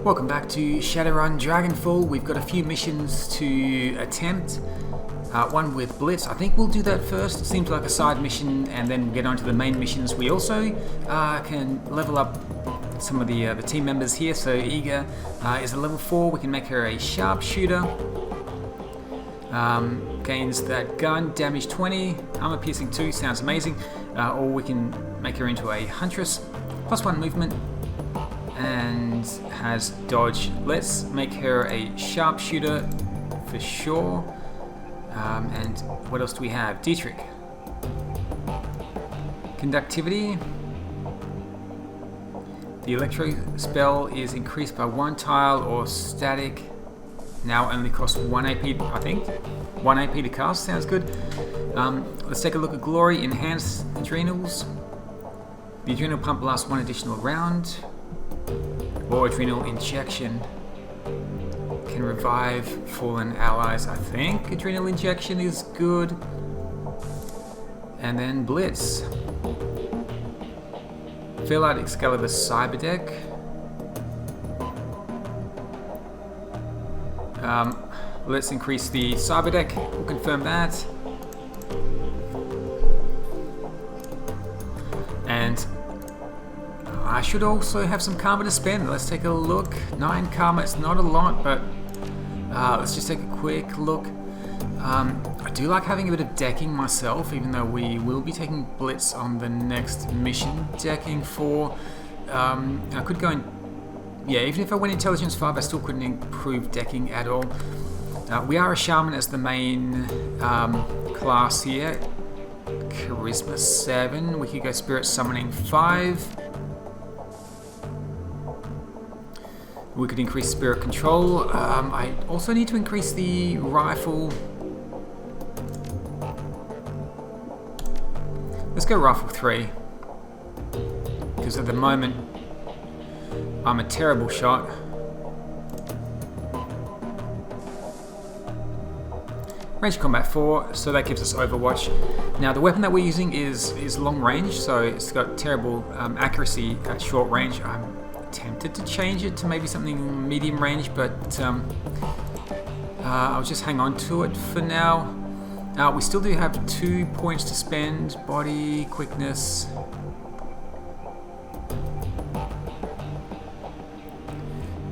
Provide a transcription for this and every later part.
Welcome back to Shadowrun Dragonfall. We've got a few missions to attempt. One with Blitz. I think we'll do that first. It seems like a side mission, and then get on to the main missions. We also can level up some of the team members here. So Eager is a level 4. We can make her a sharpshooter. Gains that gun, damage 20, armor piercing 2, sounds amazing. Or we can make her into a huntress, +1 movement, and has dodge. Let's make her a sharpshooter for sure. And what else do we have? Dietrich. Conductivity. The electro spell is increased by 1 tile or static. Now only costs 1 AP, I think. 1 AP to cast, sounds good. Let's take a look at Glory. Enhanced adrenals. The adrenal pump lasts 1 additional round. Or adrenal injection. Can revive fallen allies, I think. Adrenal injection is good. And then Blitz. Fill out Excalibur Cyber Deck. Let's increase the Cyber Deck. We'll confirm that. And I should also have some karma to spend. Let's take a look. 9 karma, it's not a lot, but let's just take a quick look. I do like having a bit of decking myself, even though we will be taking Blitz on the next mission. Decking for... I could go in... Yeah, even if I went Intelligence 5, I still couldn't improve decking at all. We are a Shaman as the main class here. Charisma 7. We could go Spirit Summoning 5. We could increase Spirit Control. I also need to increase the Rifle. Let's go Rifle 3. Because at the moment, I'm a terrible shot. Range Combat 4, so that gives us Overwatch. Now the weapon that we're using is long range, so it's got terrible accuracy at short range. I'm tempted to change it to maybe something medium range, but I'll just hang on to it for now. We still do have 2 points to spend. Body, quickness.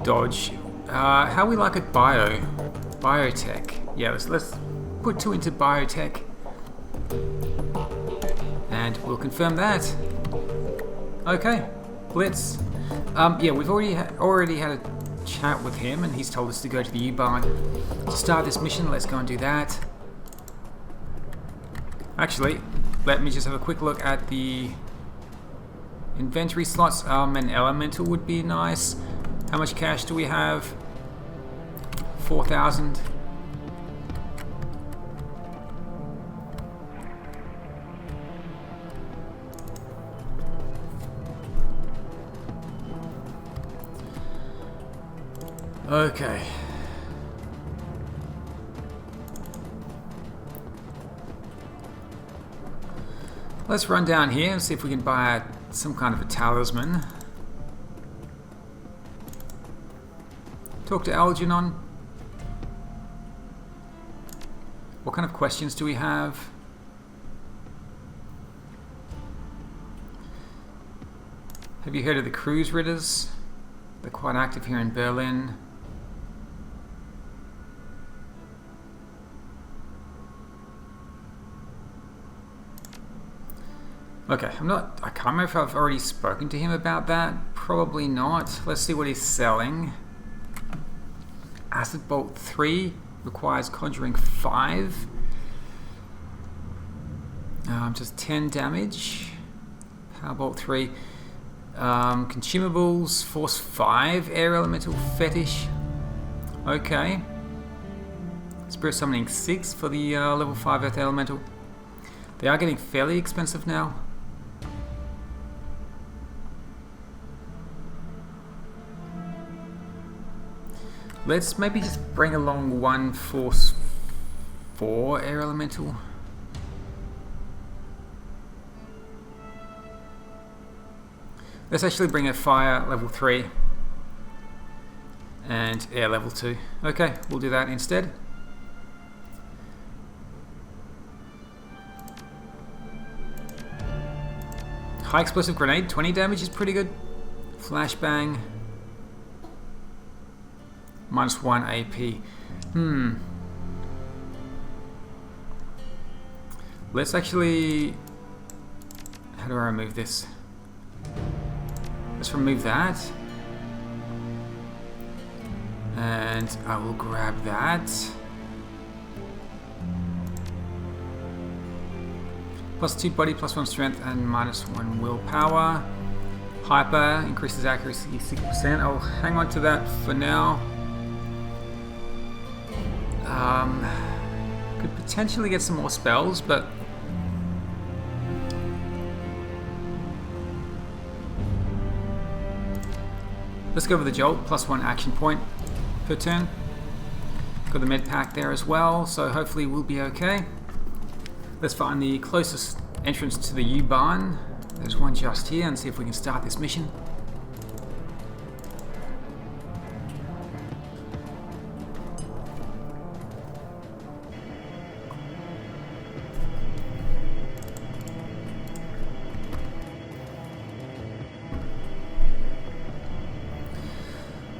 Dodge. How we like it? Biotech. Yeah, let's put 2 into biotech. And we'll confirm that. Okay, Blitz. Yeah, we've already had a chat with him, and he's told us to go to the U-Barn to start this mission. Let's go and do that. Actually, let me just have a quick look at the inventory slots. An elemental would be nice. How much cash do we have? 4,000. Okay. Let's run down here and see if we can buy some kind of a talisman. Talk to Algernon. What kind of questions do we have? Have you heard of the Cruise Ridders? They're quite active here in Berlin. Okay, I can't remember if I've already spoken to him about that. Probably not. Let's see what he's selling. Acid Bolt 3 requires Conjuring 5. Just 10 damage. Power Bolt 3. Consumables, Force 5, Air Elemental Fetish. Okay. Spirit Summoning 6 for the level 5 Earth Elemental. They are getting fairly expensive now. Let's maybe just bring along 1 Force 4 Air Elemental. Let's actually bring a fire level 3. And air level 2. Okay, we'll do that instead. High explosive grenade, 20 damage is pretty good. Flashbang. -1 AP. Let's actually... How do I remove this? Let's remove that. And I will grab that. +2 body, +1 strength, and -1 willpower. Hyper increases accuracy 6%. I'll hang on to that for now. Could potentially get some more spells, but let's go with the Jolt, +1 action point per turn. Got the med pack there as well, so hopefully we'll be okay. Let's find the closest entrance to the U-Barn. There's one just here, and see if we can start this mission.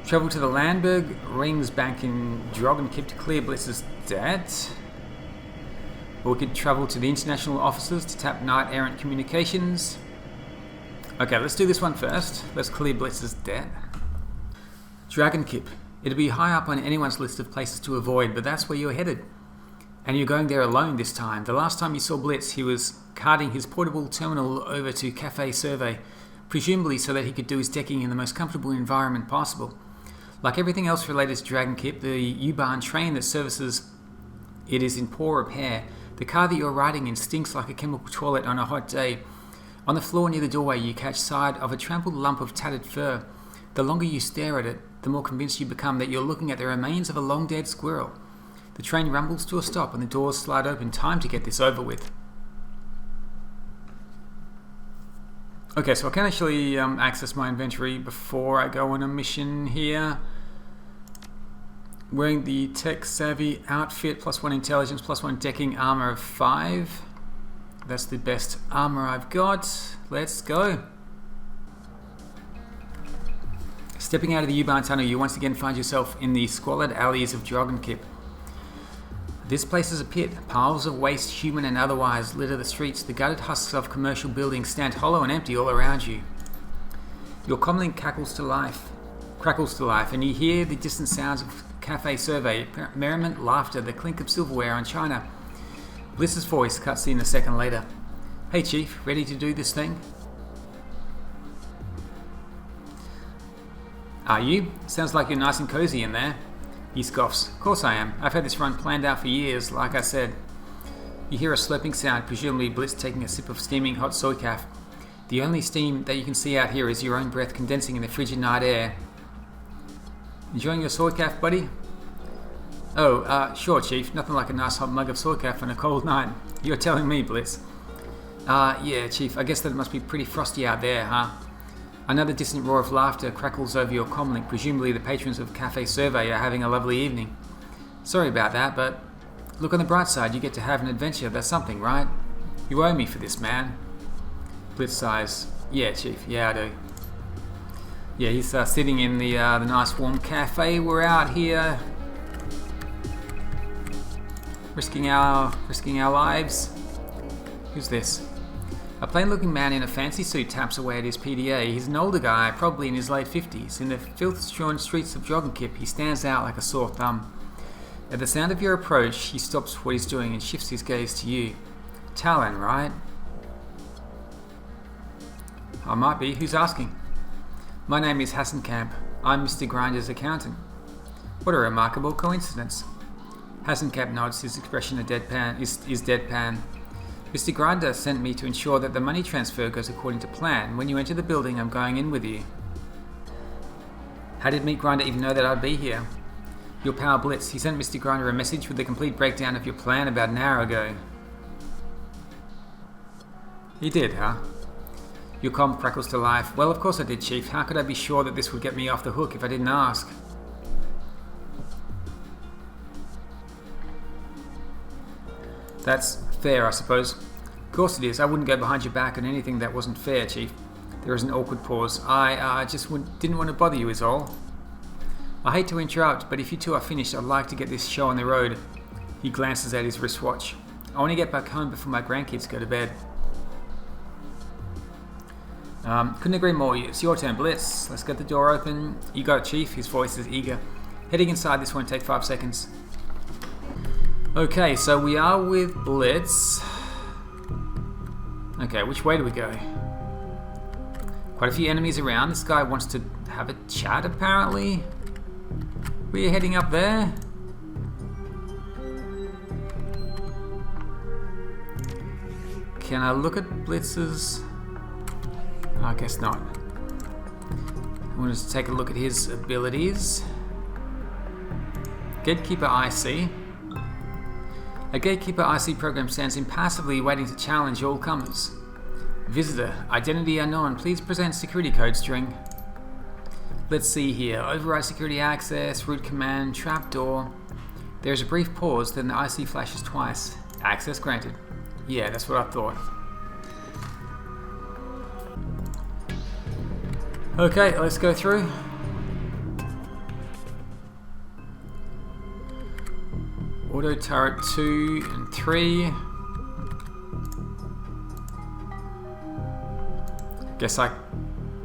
Travel to the Landberg Rings Bank in Dragonkip to clear Blitz's debt. Or we could travel to the international offices to tap Knight Errant Communications. Okay, let's do this one first. Let's clear Blitz's debt. Dragonkip. It'd be high up on anyone's list of places to avoid, but that's where you're headed. And you're going there alone this time. The last time you saw Blitz, he was carting his portable terminal over to Cafe Survey, presumably so that he could do his decking in the most comfortable environment possible. Like everything else related to Dragonkip, the U-Bahn train that services it is in poor repair. The car that you're riding in stinks like a chemical toilet on a hot day. On the floor near the doorway, you catch sight of a trampled lump of tattered fur. The longer you stare at it, the more convinced you become that you're looking at the remains of a long-dead squirrel. The train rumbles to a stop and the doors slide open. Time to get this over with. Okay, so I can actually access my inventory before I go on a mission here. Wearing the tech-savvy outfit, +1 intelligence, +1 decking, armor of 5. That's the best armor I've got. Let's go. Stepping out of the U-Bahn tunnel, you once again find yourself in the squalid alleys of Dragonkip. This place is a pit. Piles of waste, human and otherwise, litter the streets. The gutted husks of commercial buildings stand hollow and empty all around you. Your comlink crackles to life, and you hear the distant sounds of Cafe Survey, merriment, laughter, the clink of silverware on china. Bliss's voice cuts in a second later. Hey Chief, ready to do this thing? Are you? Sounds like you're nice and cozy in there. He scoffs. Of course I am. I've had this run planned out for years, like I said. You hear a slurping sound, presumably Blitz taking a sip of steaming hot soy calf. The only steam that you can see out here is your own breath condensing in the frigid night air. Enjoying your soy calf, buddy? Oh, sure, Chief. Nothing like a nice hot mug of soy calf on a cold night. You're telling me, Blitz. Yeah, Chief. I guess that it must be pretty frosty out there, huh? Another distant roar of laughter crackles over your comlink. Presumably the patrons of Cafe Survey are having a lovely evening. Sorry about that, but look on the bright side. You get to have an adventure. That's something, right? You owe me for this, man. Blitz sighs. Yeah, Chief. Yeah, I do. Yeah, he's sitting in the nice warm cafe. We're out here risking our lives. Who's this? A plain-looking man in a fancy suit taps away at his PDA. He's an older guy, probably in his late 50s. In the filth-strewn streets of Dragonkip, he stands out like a sore thumb. At the sound of your approach, he stops what he's doing and shifts his gaze to you. Talon, right? I might be. Who's asking? My name is Hassan Camp. I'm Mr. Grinder's accountant. What a remarkable coincidence. Hassan Camp nods, his expression is deadpan. Mr. Grinder sent me to ensure that the money transfer goes according to plan. When you enter the building, I'm going in with you. How did Meat Grinder even know that I'd be here? Your pal Blitz. He sent Mr. Grinder a message with a complete breakdown of your plan about an hour ago. He did, huh? Your comm crackles to life. Well, of course I did, Chief. How could I be sure that this would get me off the hook if I didn't ask? That's fair, I suppose. Of course it is. I wouldn't go behind your back on anything that wasn't fair, Chief. There is an awkward pause. I just didn't want to bother you is all. I hate to interrupt, but if you two are finished, I'd like to get this show on the road. He glances at his wristwatch. I want to get back home before my grandkids go to bed. Couldn't agree more. It's your turn, Blitz. Let's get the door open. You got it, Chief. His voice is eager. Heading inside, this won't take 5 seconds. Okay, so we are with Blitz. Okay, which way do we go? Quite a few enemies around. This guy wants to have a chat, apparently. We're heading up there. Can I look at Blitz's... I guess not. I want to take a look at his abilities. Gatekeeper IC. A Gatekeeper IC program stands impassively waiting to challenge all comers. Visitor, identity unknown, please present security code string. Let's see here. Override security access, root command, trapdoor. There's a brief pause, then the IC flashes twice. Access granted. Yeah, that's what I thought. Okay, let's go through. Auto turret 2 and 3. Guess I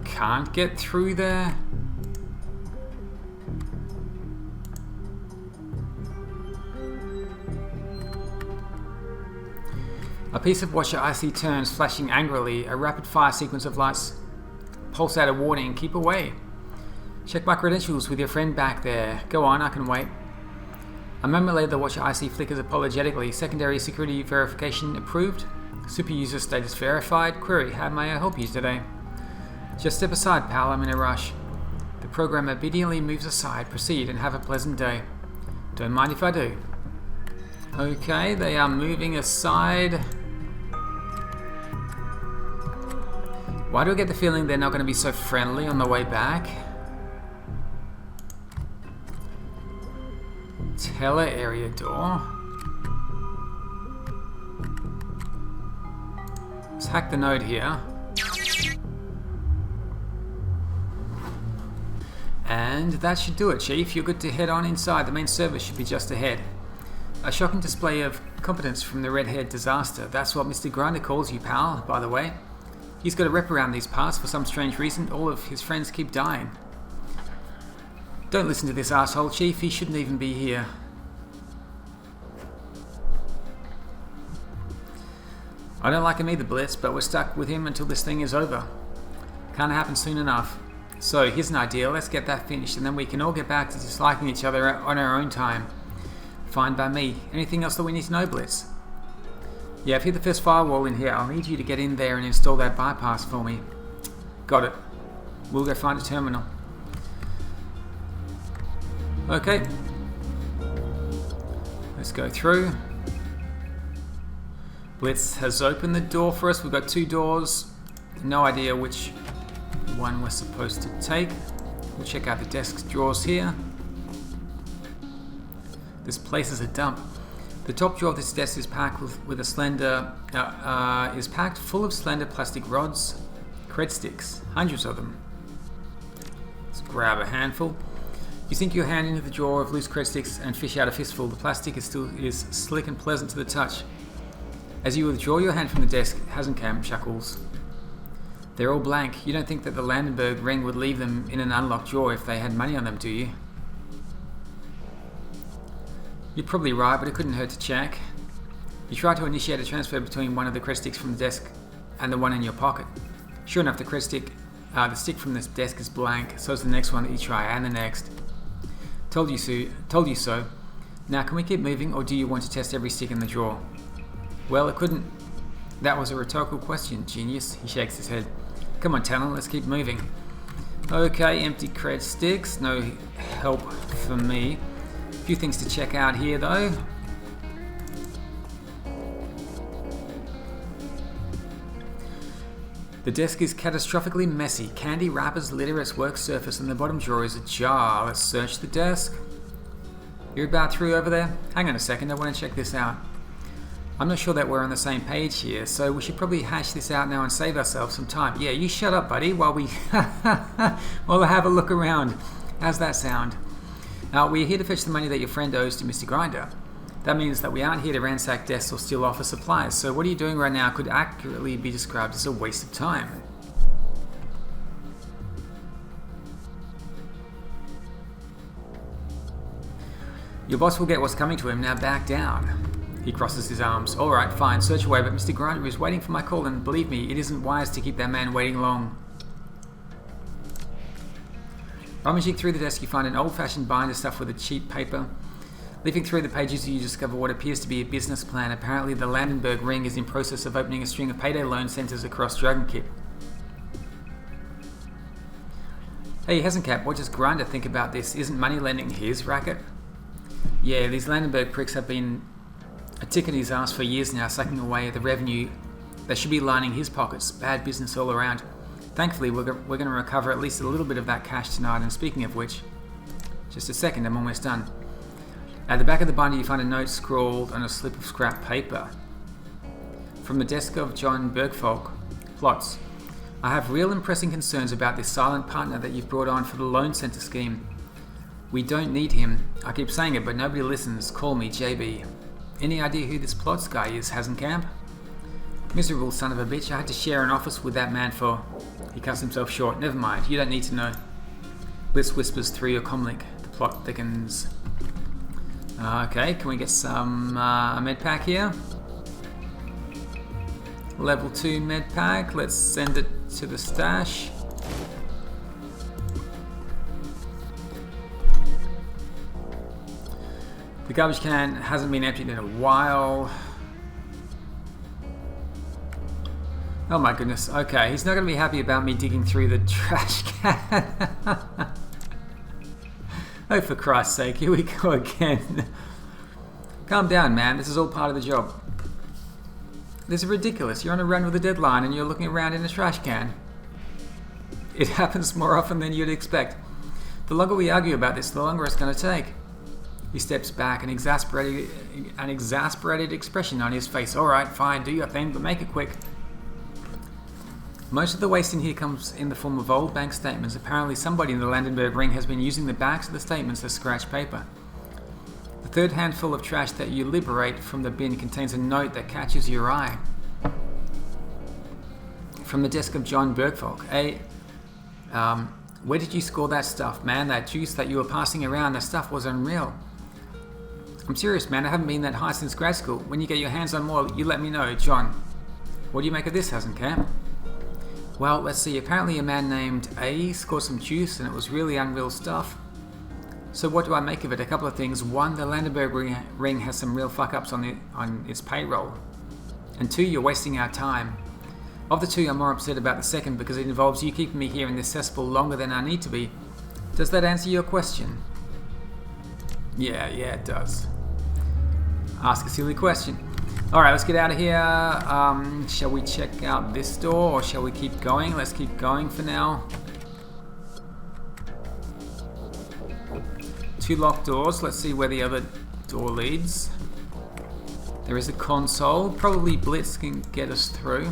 can't get through there. A piece of watcher IC turns, flashing angrily. A rapid fire sequence of lights pulse out a warning. Keep away. Check my credentials with your friend back there. Go on, I can wait. A moment later, the watcher IC flickers apologetically. Secondary security verification approved. Super user status verified. Query, how may I help you today? Just step aside, pal, I'm in a rush. The program obediently moves aside. Proceed and have a pleasant day. Don't mind if I do. Okay, they are moving aside. Why do I get the feeling they're not going to be so friendly on the way back? Teller area door. Let's hack the node here. And that should do it, Chief. You're good to head on inside. The main server should be just ahead. A shocking display of competence from the red-haired disaster. That's what Mr. Grinder calls you, pal, by the way. He's got a rep around these parts for some strange reason. All of his friends keep dying. Don't listen to this asshole, Chief. He shouldn't even be here. I don't like him either, Blitz, but we're stuck with him until this thing is over. Can't happen soon enough. So, here's an idea. Let's get that finished, and then we can all get back to disliking each other on our own time. Fine by me. Anything else that we need to know, Blitz? Yeah, I've hit the first firewall in here. I'll need you to get in there and install that bypass for me. Got it. We'll go find a terminal. Okay. Let's go through. Blitz has opened the door for us. We've got 2 doors. No idea which one we're supposed to take. We'll check out the desk drawers here. This place is a dump. The top drawer of this desk is packed with a slender, is packed full of slender plastic rods, cred sticks, hundreds of them. Let's grab a handful. You sink your hand into the drawer of loose cred sticks and fish out a fistful. The plastic is slick and pleasant to the touch. As you withdraw your hand from the desk, Hasenkamp chuckles. They're all blank. You don't think that the Landenberg ring would leave them in an unlocked drawer if they had money on them, do you? You're probably right, but it couldn't hurt to check. You try to initiate a transfer between one of the cred sticks from the desk and the one in your pocket. Sure enough, the stick from this desk is blank, so is the next one that you try, and the next. Told you so. Now, can we keep moving, or do you want to test every stick in the drawer? Well, it couldn't. That was a rhetorical question, genius. He shakes his head. Come on, Talon, let's keep moving. Okay, empty cred sticks. No help for me. A few things to check out here, though. The desk is catastrophically messy. Candy wrappers litter its work surface, and the bottom drawer is ajar. Let's search the desk. You're about through over there? Hang on a second, I want to check this out. I'm not sure that we're on the same page here, so we should probably hash this out now and save ourselves some time. Yeah, you shut up, buddy, while we while I have a look around. How's that sound? We're here to fetch the money that your friend owes to Mr. Grinder. That means that we aren't here to ransack desks or steal office supplies, so what are you doing right now could accurately be described as a waste of time. Your boss will get what's coming to him, now back down. He crosses his arms. Alright, fine, search away, but Mr. Grinder is waiting for my call, and believe me, it isn't wise to keep that man waiting long. Rummaging through the desk, you find an old-fashioned binder stuffed with a cheap paper. Leafing through the pages, you discover what appears to be a business plan. Apparently, the Landenberg Ring is in process of opening a string of payday loan centers across Dragonkip. Hey, Hezencap, what does Grinder think about this? Isn't money lending his racket? Yeah, these Landenberg pricks have been a tick in his ass for years now, sucking away at the revenue that should be lining his pockets. Bad business all around. Thankfully, we're going to recover at least a little bit of that cash tonight, and speaking of which, just a second, I'm almost done. At the back of the binder, you find a note scrawled on a slip of scrap paper. From the desk of John Bergfolk, plots. I have real and pressing concerns about this silent partner that you've brought on for the loan center scheme. We don't need him. I keep saying it, but nobody listens. Call me JB. Any idea who this Plots guy is, Hazencamp? Miserable son of a bitch, I had to share an office with that man for... He cuts himself short. Never mind, you don't need to know. Bliss whispers through your comlink. The plot thickens. Okay, can we get some med pack here? Level 2 med pack. Let's send it to the stash. The garbage can hasn't been emptied in a while. Oh my goodness. Okay, he's not going to be happy about me digging through the trash can. Oh, for Christ's sake, here we go again. Calm down, man. This is all part of the job. This is ridiculous. You're on a run with a deadline and you're looking around in a trash can. It happens more often than you'd expect. The longer we argue about this, the longer it's going to take. He steps back, an exasperated expression on his face. Alright, fine, do your thing, but make it quick. Most of the waste in here comes in the form of old bank statements. Apparently somebody in the Landenberg Ring has been using the backs of the statements as scratch paper. The third handful of trash that you liberate from the bin contains a note that catches your eye. From the desk of John Bergfolk. Where did you score that stuff, man? That juice that you were passing around, that stuff was unreal. I'm serious, man. I haven't been that high since grad school. When you get your hands on more, you let me know. John, what do you make of this, Hazencamp? Well, let's see. Apparently a man named A scored some juice and it was really unreal stuff. So what do I make of it? A couple of things. One, the Landenberg Ring has some real fuck-ups on its payroll. And two, you're wasting our time. Of the two, I'm more upset about the second because it involves you keeping me here in this cesspool longer than I need to be. Does that answer your question? Yeah, it does. Ask a silly question. Alright, let's get out of here. Shall we check out this door or shall we keep going? Let's keep going for now. 2 locked doors. Let's see where the other door leads. There is a console. Probably Blitz can get us through.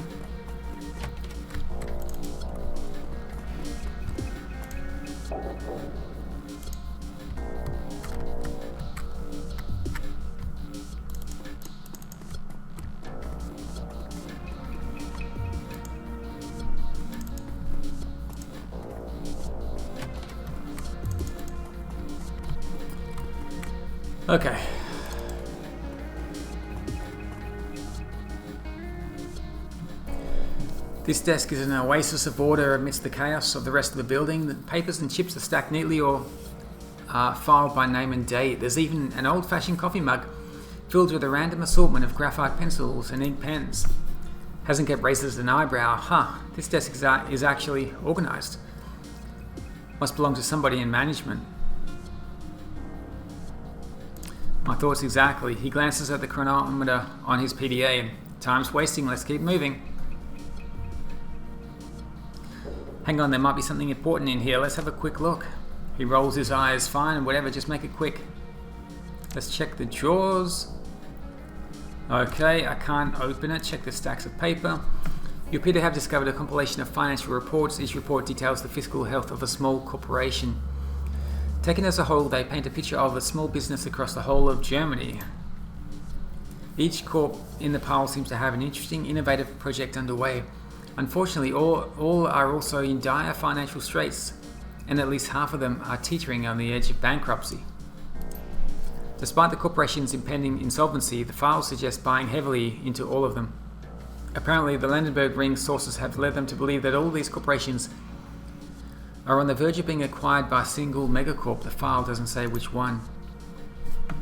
Okay. This desk is an oasis of order amidst the chaos of the rest of the building. The papers and chips are stacked neatly or filed by name and date. There's even an old-fashioned coffee mug filled with a random assortment of graphite pencils and ink pens. Hazencamp raises an eyebrow. This desk is actually organized. Must belong to somebody in management. My thoughts exactly. He glances at the chronometer on his PDA. Time's wasting, let's keep moving. Hang on, there might be something important in here. Let's have a quick look. He rolls his eyes. Fine, whatever, just make it quick. Let's check the drawers. Okay, I can't open it. Check the stacks of paper. You appear to have discovered a compilation of financial reports. Each report details the fiscal health of a small corporation. Taken as a whole, they paint a picture of a small business across the whole of Germany. Each corp in the pile seems to have an interesting, innovative project underway. Unfortunately, all are also in dire financial straits, and at least half of them are teetering on the edge of bankruptcy. Despite the corporation's impending insolvency, the files suggest buying heavily into all of them. Apparently, the Landenberg Ring sources have led them to believe that all these corporations are on the verge of being acquired by a single megacorp. The file doesn't say which one.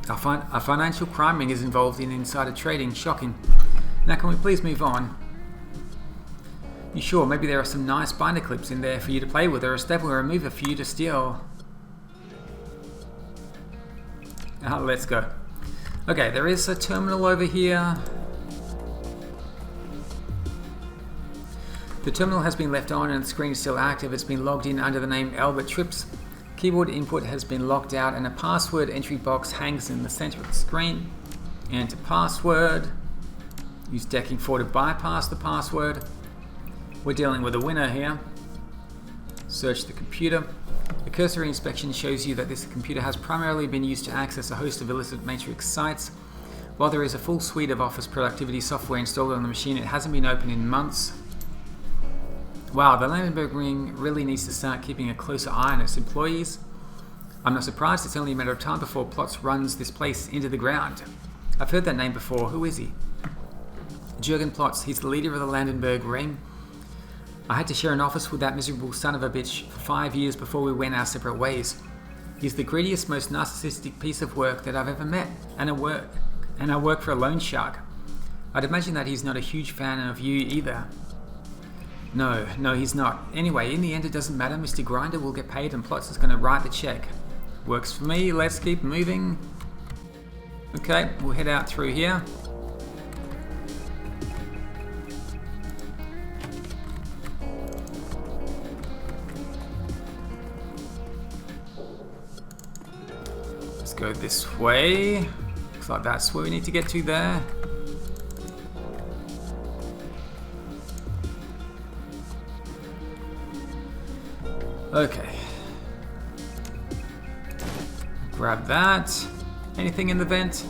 A financial crime ring is involved in insider trading. Shocking. Now, can we please move on? You sure? Maybe there are some nice binder clips in there for you to play with, or a stapler remover for you to steal. Let's go. Okay, there is a terminal over here. The terminal has been left on and the screen is still active. It's been logged in under the name Albert Trips. Keyboard input has been locked out and a password entry box hangs in the center of the screen. Enter password. Use decking 4 to bypass the password. We're dealing with a winner here. Search the computer. A cursory inspection shows you that this computer has primarily been used to access a host of illicit matrix sites. While there is a full suite of office productivity software installed on the machine, it hasn't been open in months. Wow, the Landenberg Ring really needs to start keeping a closer eye on its employees. I'm not surprised. It's only a matter of time before Plotz runs this place into the ground. I've heard that name before. Who is he? Jürgen Plotz. He's the leader of the Landenberg Ring. I had to share an office with that miserable son of a bitch for 5 years before we went our separate ways. He's the greediest, most narcissistic piece of work that I've ever met, and I work for a loan shark. I'd imagine that he's not a huge fan of you either. No, he's not. Anyway, in the end it doesn't matter. Mr. Grinder will get paid and Plotz is going to write the check. Works for me. Let's keep moving. Okay, we'll head out through here. Let's go this way. Looks like that's where we need to get to there. Okay. Grab that. Anything in the vent?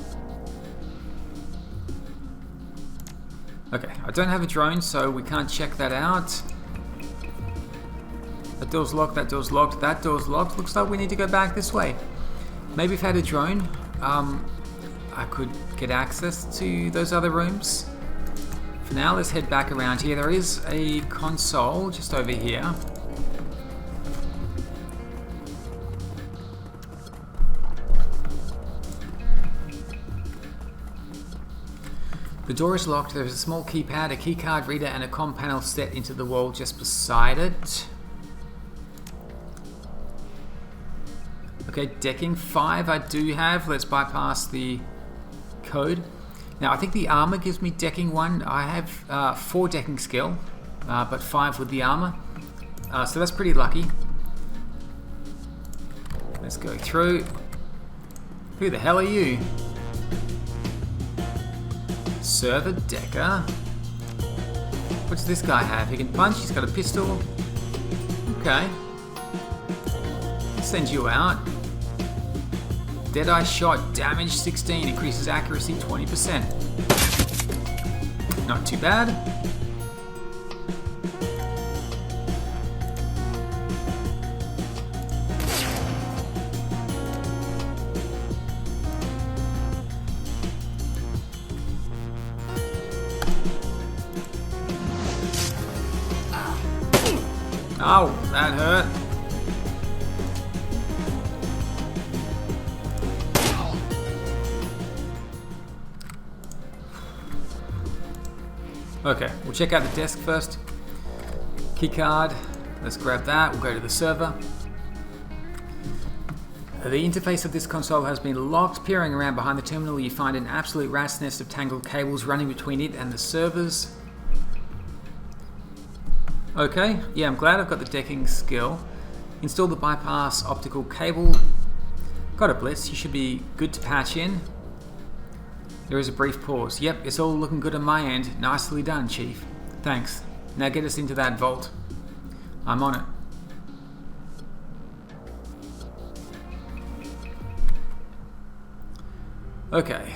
Okay, I don't have a drone, so we can't check that out. That door's locked, that door's locked, that door's locked. Looks like we need to go back this way. Maybe if I had a drone, I could get access to those other rooms. For now, let's head back around here. There is a console just over here. The door is locked. There is a small keypad, a keycard reader, and a comm panel set into the wall just beside it. Okay, decking 5 I do have. Let's bypass the code. Now, I think the armor gives me decking 1. I have 4 decking skill, but 5 with the armor. So that's pretty lucky. Let's go through. Who the hell are you? Server Decker. What's this guy have? He can punch, he's got a pistol. Okay. Send you out. Deadeye shot, damage 16, increases accuracy 20%. Not too bad. Oh, that hurt. Okay, we'll check out the desk first. Keycard, let's grab that. We'll go to the server. The interface of this console has been locked. Peering around behind the terminal, you find an absolute rat's nest of tangled cables running between it and the servers. Okay, yeah, I'm glad I've got the decking skill. Install the bypass optical cable. Got a blitz, you should be good to patch in. There is a brief pause. Yep, it's all looking good on my end. Nicely done, Chief. Thanks. Now get us into that vault. I'm on it. Okay.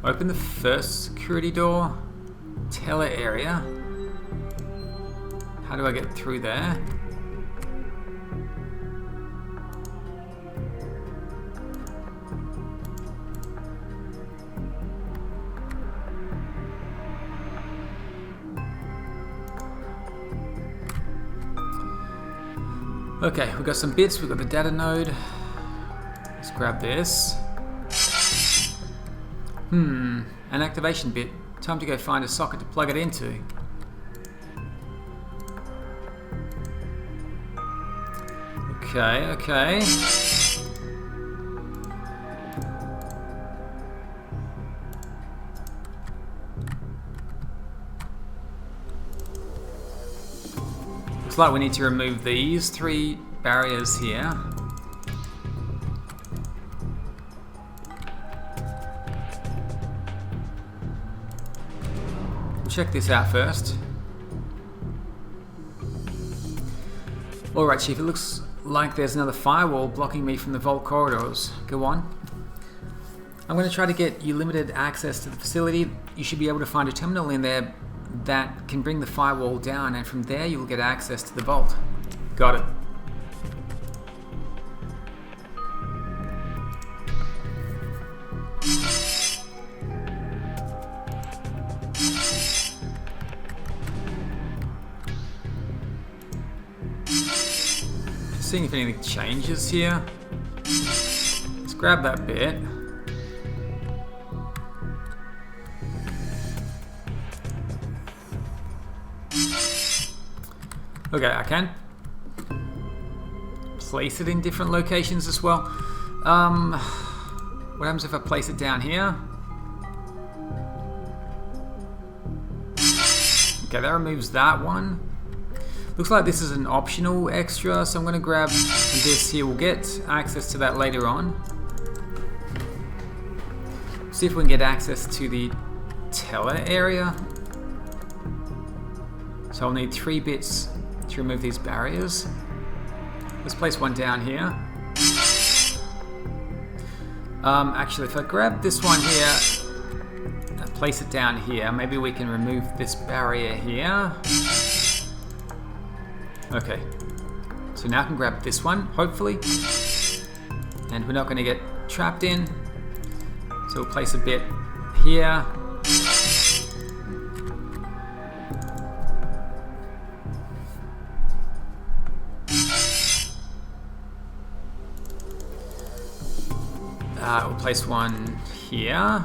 Open the first security door. Teller area. How do I get through there? Okay, we've got some bits, we've got the data node. Let's grab this. An activation bit. Time to go find a socket to plug it into. Okay. Looks like we need to remove these 3 barriers here. Check this out first. Alright, Chief, it looks like there's another firewall blocking me from the vault corridors. Go on. I'm going to try to get you limited access to the facility. You should be able to find a terminal in there that can bring the firewall down, and from there you'll get access to the vault. Got it. Seeing if anything changes here. Let's grab that bit. Okay, I can place it in different locations as well. What happens if I place it down here? Okay, that removes that one. Looks like this is an optional extra, so I'm going to grab this here. We'll get access to that later on. See if we can get access to the teller area. So I'll need 3 bits to remove these barriers. Let's place one down here. Actually, if I grab this one here and place it down here, maybe we can remove this barrier here. Okay, so now I can grab this one, hopefully, and we're not going to get trapped in, so we'll place a bit here. We'll place one here,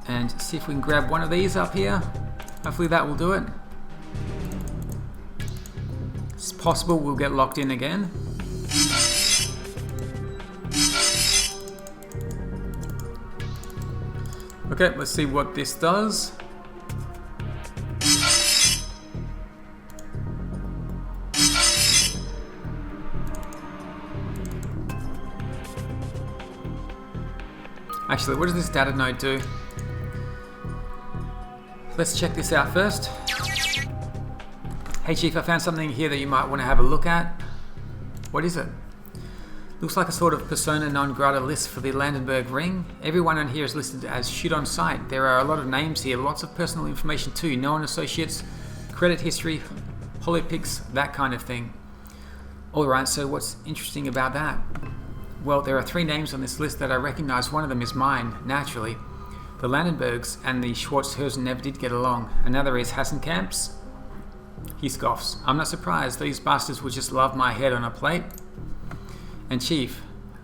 and see if we can grab one of these up here. Hopefully that will do it. It's possible we'll get locked in again. Okay, let's see what this does. Actually, what does this data node do? Let's check this out first. Hey Chief, I found something here that you might want to have a look at. What is it? Looks like a sort of persona non grata list for the Landenberg ring. Everyone on here is listed as shoot on sight. There are a lot of names here, lots of personal information too. Known associates, credit history, holopics, that kind of thing. Alright, so what's interesting about that? Well, there are 3 names on this list that I recognize. One of them is mine, naturally. The Landenbergs and the Schwartzhausen never did get along. Another is Hassenkamp's. He scoffs. I'm not surprised. These bastards would just love my head on a plate. And Chief,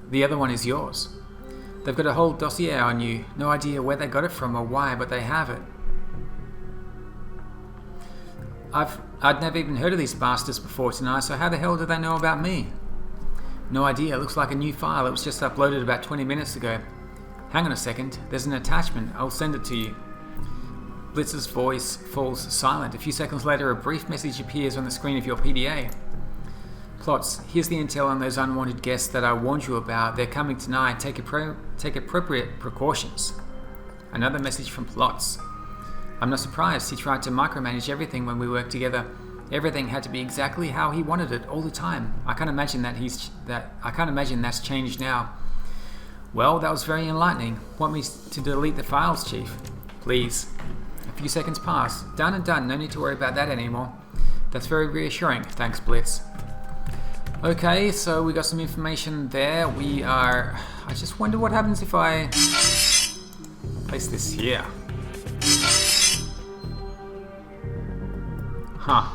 the other one is yours. They've got a whole dossier on you. No idea where they got it from or why, but they have it. I'd never even heard of these bastards before tonight, so how the hell do they know about me? No idea. Looks like a new file. It was just uploaded about 20 minutes ago. Hang on a second, there's an attachment, I'll send it to you. Blitz's voice falls silent. A few seconds later, a brief message appears on the screen of your PDA. Plots, here's the intel on those unwanted guests that I warned you about. They're coming tonight. Take appropriate precautions. Another message from Plots. I'm not surprised. He tried to micromanage everything when we worked together. Everything had to be exactly how he wanted it all the time. I can't imagine that's changed now. Well, that was very enlightening. Want me to delete the files, Chief? Please. A few seconds pass. Done and done. No need to worry about that anymore. That's very reassuring. Thanks, Blitz. Okay, so we got some information there. I just wonder what happens if I place this here. Huh.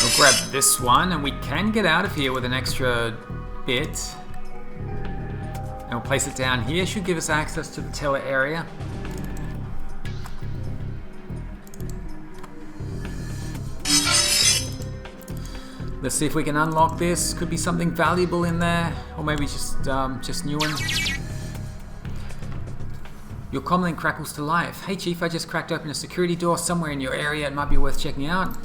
We'll grab this one, and we can get out of here with an extra bit. And we'll place it down here. Should give us access to the teller area. Let's see if we can unlock this. Could be something valuable in there, or maybe just new one. Your comlink crackles to life. Hey Chief, I just cracked open a security door somewhere in your area. It might be worth checking out.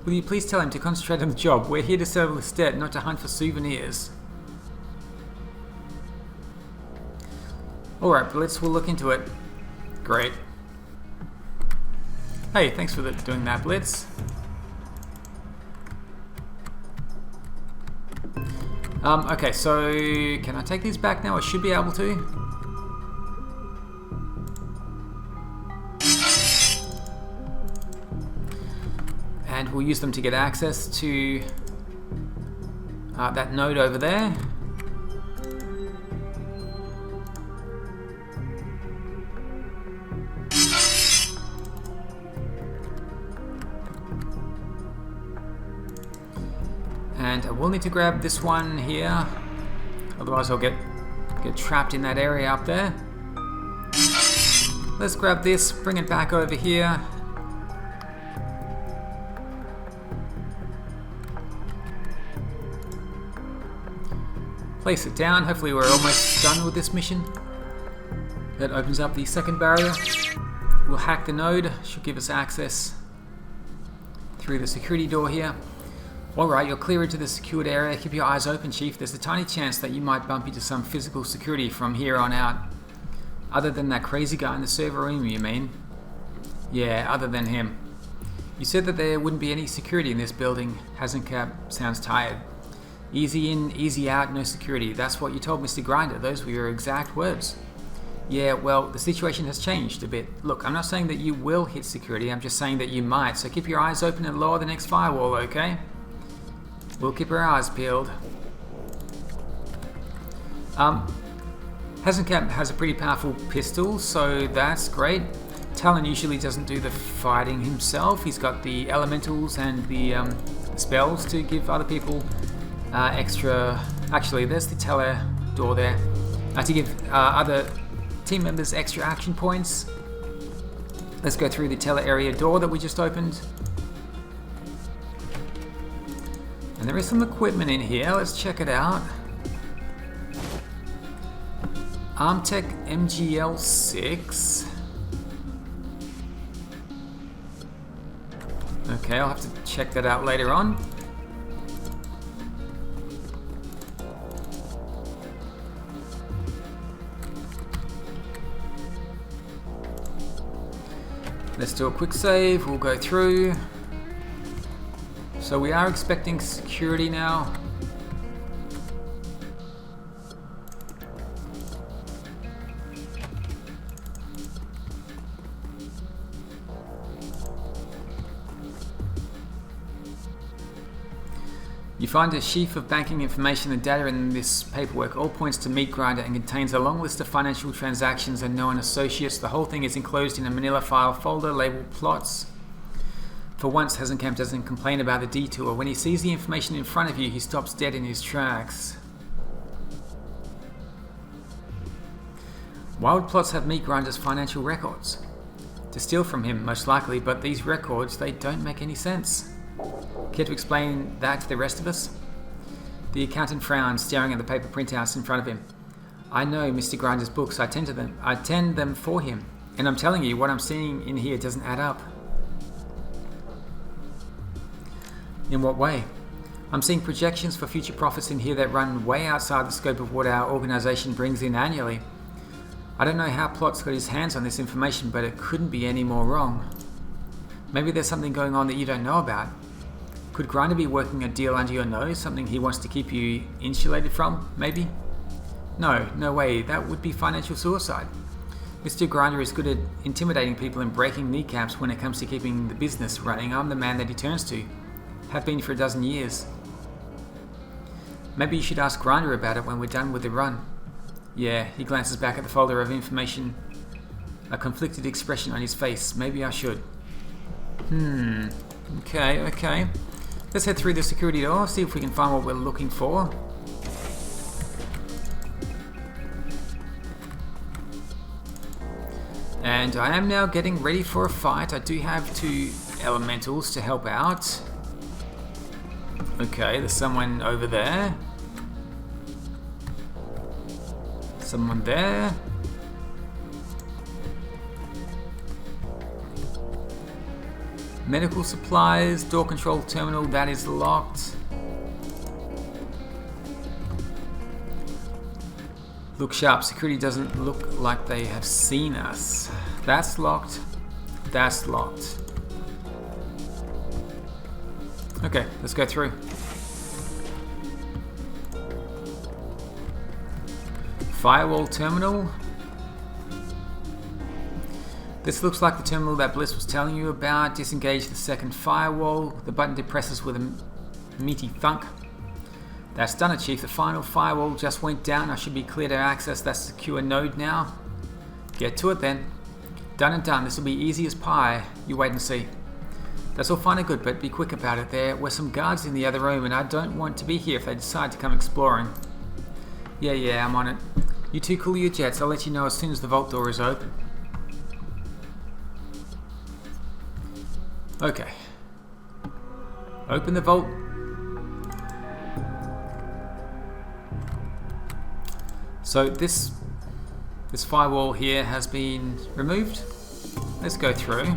Will you please tell him to concentrate on the job? We're here to settle this debt, not to hunt for souvenirs. Alright, Blitz, we'll look into it. Great. Hey, thanks for doing that, Blitz. Okay, so can I take these back now? I should be able to. And we'll use them to get access to that node over there. And I will need to grab this one here, otherwise I'll get trapped in that area up there. Let's grab this, bring it back over here. Place it down. Hopefully we're almost done with this mission. That opens up the second barrier. We'll hack the node, should give us access through the security door here. Alright, you're clear into the secured area. Keep your eyes open, Chief. There's a tiny chance that you might bump into some physical security from here on out. Other than that crazy guy in the server room, you mean? Yeah, other than him. You said that there wouldn't be any security in this building. Hazencap sounds tired. Easy in, easy out, no security. That's what you told Mr. Grinder. Those were your exact words. Yeah, well, the situation has changed a bit. Look, I'm not saying that you will hit security. I'm just saying that you might. So keep your eyes open and lower the next firewall, okay? We'll keep our eyes peeled. Hazencap has a pretty powerful pistol, so that's great. Talon usually doesn't do the fighting himself. He's got the elementals and the spells to give other people extra... Actually, there's the teller door there. To give other team members extra action points. Let's go through the teller area door that we just opened. And there is some equipment in here. Let's check it out. Armtech MGL6. Okay, I'll have to check that out later on. Let's do a quick save. We'll go through. So we are expecting security now. You find a sheaf of banking information and data in this paperwork. All points to Meat Grinder and contains a long list of financial transactions and known associates. The whole thing is enclosed in a manila file folder labeled Plots. For once, Hazencamp doesn't complain about the detour. When he sees the information in front of you, he stops dead in his tracks. Why would Plots have Meat Grinder's financial records? To steal from him, most likely, but these records, they don't make any sense. Care to explain that to the rest of us? The accountant frowned, staring at the paper printouts in front of him. I know Mr. Grinder's books. I tend them for him. And I'm telling you, what I'm seeing in here doesn't add up. In what way? I'm seeing projections for future profits in here that run way outside the scope of what our organisation brings in annually. I don't know how Plot's got his hands on this information, but it couldn't be any more wrong. Maybe there's something going on that you don't know about. Could Grinder be working a deal under your nose, something he wants to keep you insulated from, maybe? No way, that would be financial suicide. Mr. Grinder is good at intimidating people and breaking kneecaps when it comes to keeping the business running. I'm the man that he turns to. Have been for a dozen years. Maybe you should ask Grinder about it when we're done with the run. Yeah, he glances back at the folder of information, a conflicted expression on his face. Maybe I should. Okay. Let's head through the security door, see if we can find what we're looking for. And I am now getting ready for a fight. I do have 2 elementals to help out. Okay, there's someone over there. Someone there. Medical supplies, door control terminal, that is locked. Look sharp, security doesn't look like they have seen us. That's locked. That's locked. Okay, let's go through. Firewall terminal. This looks like the terminal that Bliss was telling you about. Disengage the second firewall. The button depresses with a meaty thunk. That's done it, Chief. The final firewall just went down. I should be clear to access that secure node now. Get to it then. Done and done. This will be easy as pie. You wait and see. That's all fine and good, but be quick about it. There were some guards in the other room, and I don't want to be here if they decide to come exploring. Yeah, I'm on it. You two cool your jets. I'll let you know as soon as the vault door is open. Okay. Open the vault. So this firewall here has been removed. Let's go through.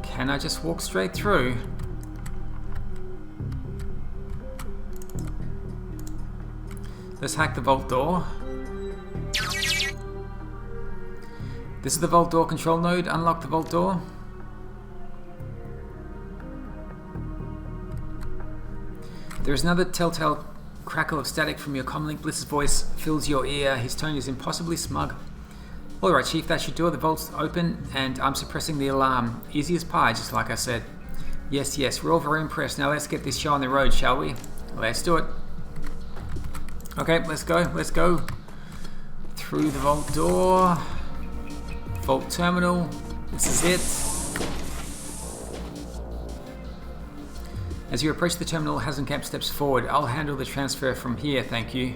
Can I just walk straight through? Let's hack the vault door. This is the vault door control node. Unlock the vault door. There is another telltale crackle of static from your comlink. Bliss's voice fills your ear. His tone is impossibly smug. Alright, Chief, that should do it. The vault's open and I'm suppressing the alarm. Easy as pie, just like I said. Yes, we're all very impressed. Now let's get this show on the road, shall we? Let's do it. Okay, let's go. Through the vault door. Vault terminal. This is it. As you approach the terminal, Hasenkamp steps forward. I'll handle the transfer from here, thank you.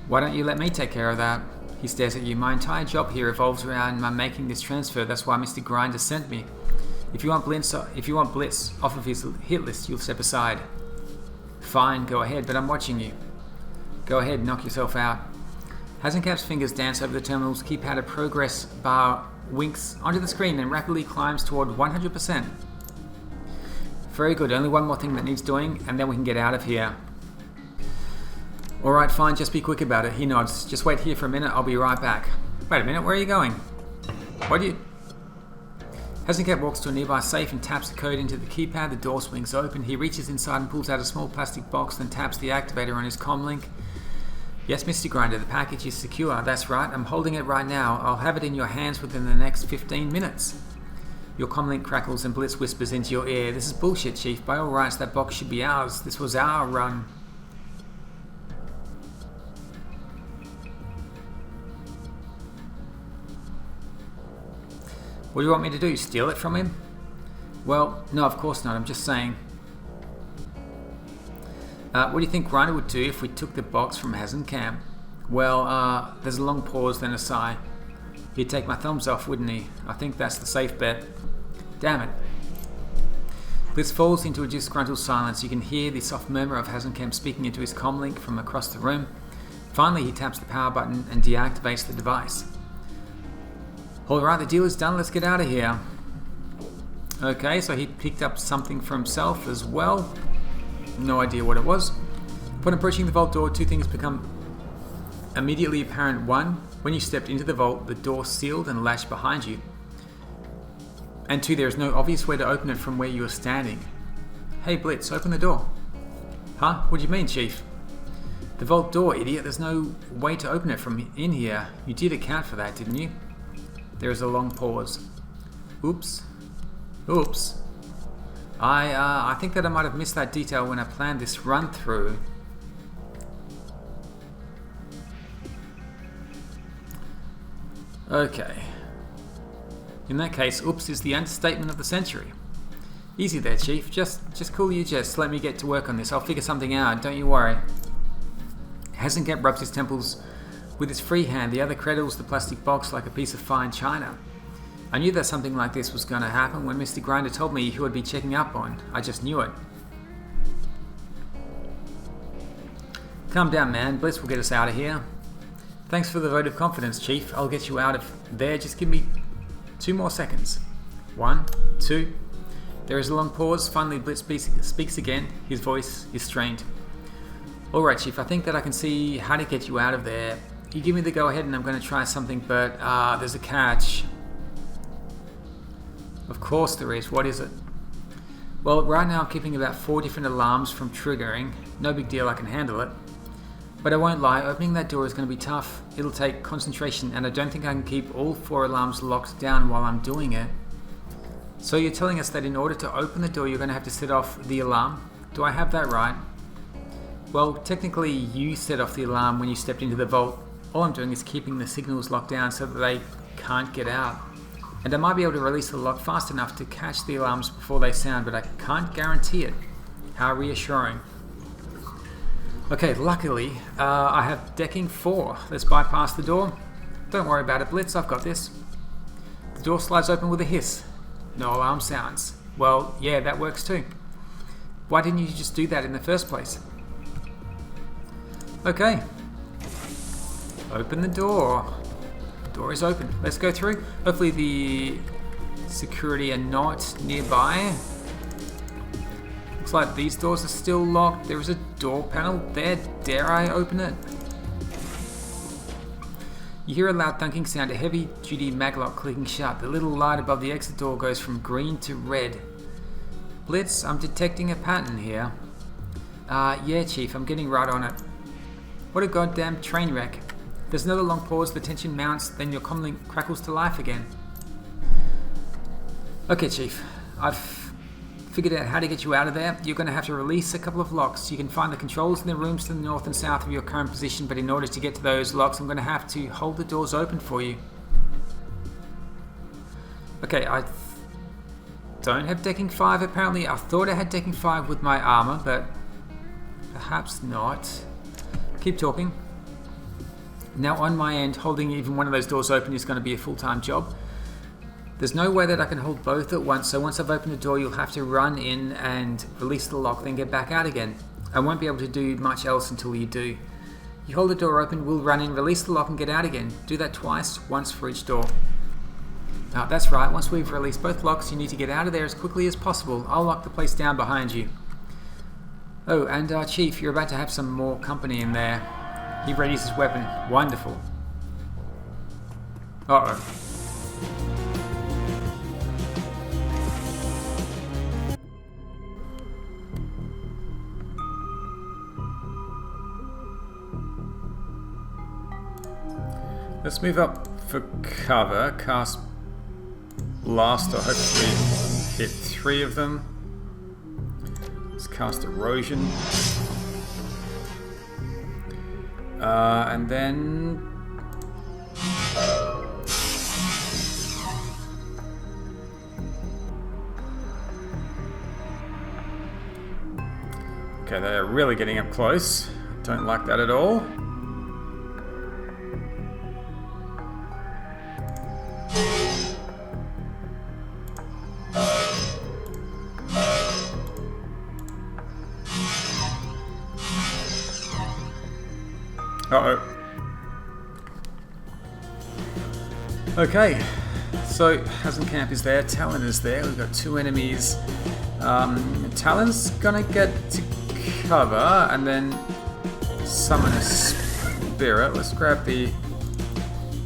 Why don't you let me take care of that? He stares at you. My entire job here revolves around my making this transfer. That's why Mr. Grinder sent me. If you want Blitz off of his hit list, you'll step aside. Fine, go ahead, but I'm watching you. Go ahead, knock yourself out. Hasenkamp's fingers dance over the terminal's keypad. Progress bar winks onto the screen and rapidly climbs toward 100%. Very good, only one more thing that needs doing, and then we can get out of here. Alright, fine, just be quick about it. He nods. Just wait here for a minute, I'll be right back. Wait a minute, where are you going? Hasenkamp walks to a nearby safe and taps the code into the keypad. The door swings open. He reaches inside and pulls out a small plastic box, then taps the activator on his comlink. Yes, Mr. Grinder, the package is secure. That's right, I'm holding it right now. I'll have it in your hands within the next 15 minutes. Your comlink crackles and Blitz whispers into your ear. This is bullshit, Chief. By all rights, that box should be ours. This was our run. What do you want me to do? Steal it from him? Well, no, of course not. I'm just saying. What do you think Grinder would do if we took the box from Hazencamp? Well, there's a long pause, then a sigh. He'd take my thumbs off, wouldn't he? I think that's the safe bet. Damn it. Blitz falls into a disgruntled silence. You can hear the soft murmur of Hazencamp speaking into his comlink from across the room. Finally, he taps the power button and deactivates the device. Alright, the deal is done. Let's get out of here. Okay, so he picked up something for himself as well. No idea what it was. Upon approaching the vault door, two things become immediately apparent. One, when you stepped into the vault, the door sealed and latched behind you. And two, there is no obvious way to open it from where you are standing. Hey Blitz, open the door. Huh? What do you mean, Chief? The vault door, idiot. There's no way to open it from in here. You did account for that, didn't you? There is a long pause. Oops. Oops. I think that I might have missed that detail when I planned this run through. Okay. In that case, oops is the understatement of the century. Easy there, Chief. Just cool your jets. Let me get to work on this. I'll figure something out. Don't you worry. Hazencamp rubs his temples with his free hand. The other cradles the plastic box like a piece of fine china. I knew that something like this was going to happen when Mr. Grinder told me who I'd be checking up on. I just knew it. Calm down, man. Blitz will get us out of here. Thanks for the vote of confidence, Chief. I'll get you out of there. Just give me 2 more seconds. 1, 2. There is a long pause. Finally, Blitz speaks again. His voice is strained. Alright, Chief. I think that I can see how to get you out of there. You give me the go-ahead and I'm going to try something, but there's a catch. Of course there is. What is it? Well, right now I'm keeping about 4 different alarms from triggering. No big deal, I can handle it. But I won't lie, opening that door is going to be tough. It'll take concentration, and I don't think I can keep all 4 alarms locked down while I'm doing it. So you're telling us that in order to open the door you're going to have to set off the alarm? Do I have that right? Well, technically you set off the alarm when you stepped into the vault. All I'm doing is keeping the signals locked down so that they can't get out. And I might be able to release the lock fast enough to catch the alarms before they sound, but I can't guarantee it. How reassuring. Okay, luckily, I have decking 4. Let's bypass the door. Don't worry about it, Blitz, I've got this. The door slides open with a hiss. No alarm sounds. Well, yeah, that works too. Why didn't you just do that in the first place? Okay. Open the door. Door is open. Let's go through. Hopefully the security are not nearby. Looks like these doors are still locked. There is a door panel there. Dare I open it? You hear a loud thunking sound, a heavy-duty maglock clicking shut. The little light above the exit door goes from green to red. Blitz, I'm detecting a pattern here. Yeah, Chief, I'm getting right on it. What a goddamn train wreck. There's another long pause, the tension mounts, then your comlink crackles to life again. Okay, Chief. I've figured out how to get you out of there. You're going to have to release a couple of locks. You can find the controls in the rooms to the north and south of your current position, but in order to get to those locks, I'm going to have to hold the doors open for you. Okay, I don't have decking 5 apparently. I thought I had decking 5 with my armor, but perhaps not. Keep talking. Now on my end, holding even one of those doors open is going to be a full-time job. There's no way that I can hold both at once, so once I've opened the door you'll have to run in and release the lock, then get back out again. I won't be able to do much else until you do. You hold the door open, we'll run in, release the lock and get out again. Do that twice, once for each door. That's right, once we've released both locks you need to get out of there as quickly as possible. I'll lock the place down behind you. Oh, and Chief, you're about to have some more company in there. He readies his weapon. Wonderful. Uh-oh. Let's move up for cover. Cast Blast, or hopefully hit 3 of them. Let's cast Erosion. And then... Okay, they're really getting up close. Don't like that at all. Uh-oh. Okay, so Hasenkamp is there, Talon is there, we've got two enemies. Talon's gonna get to cover and then summon a spirit. Let's grab the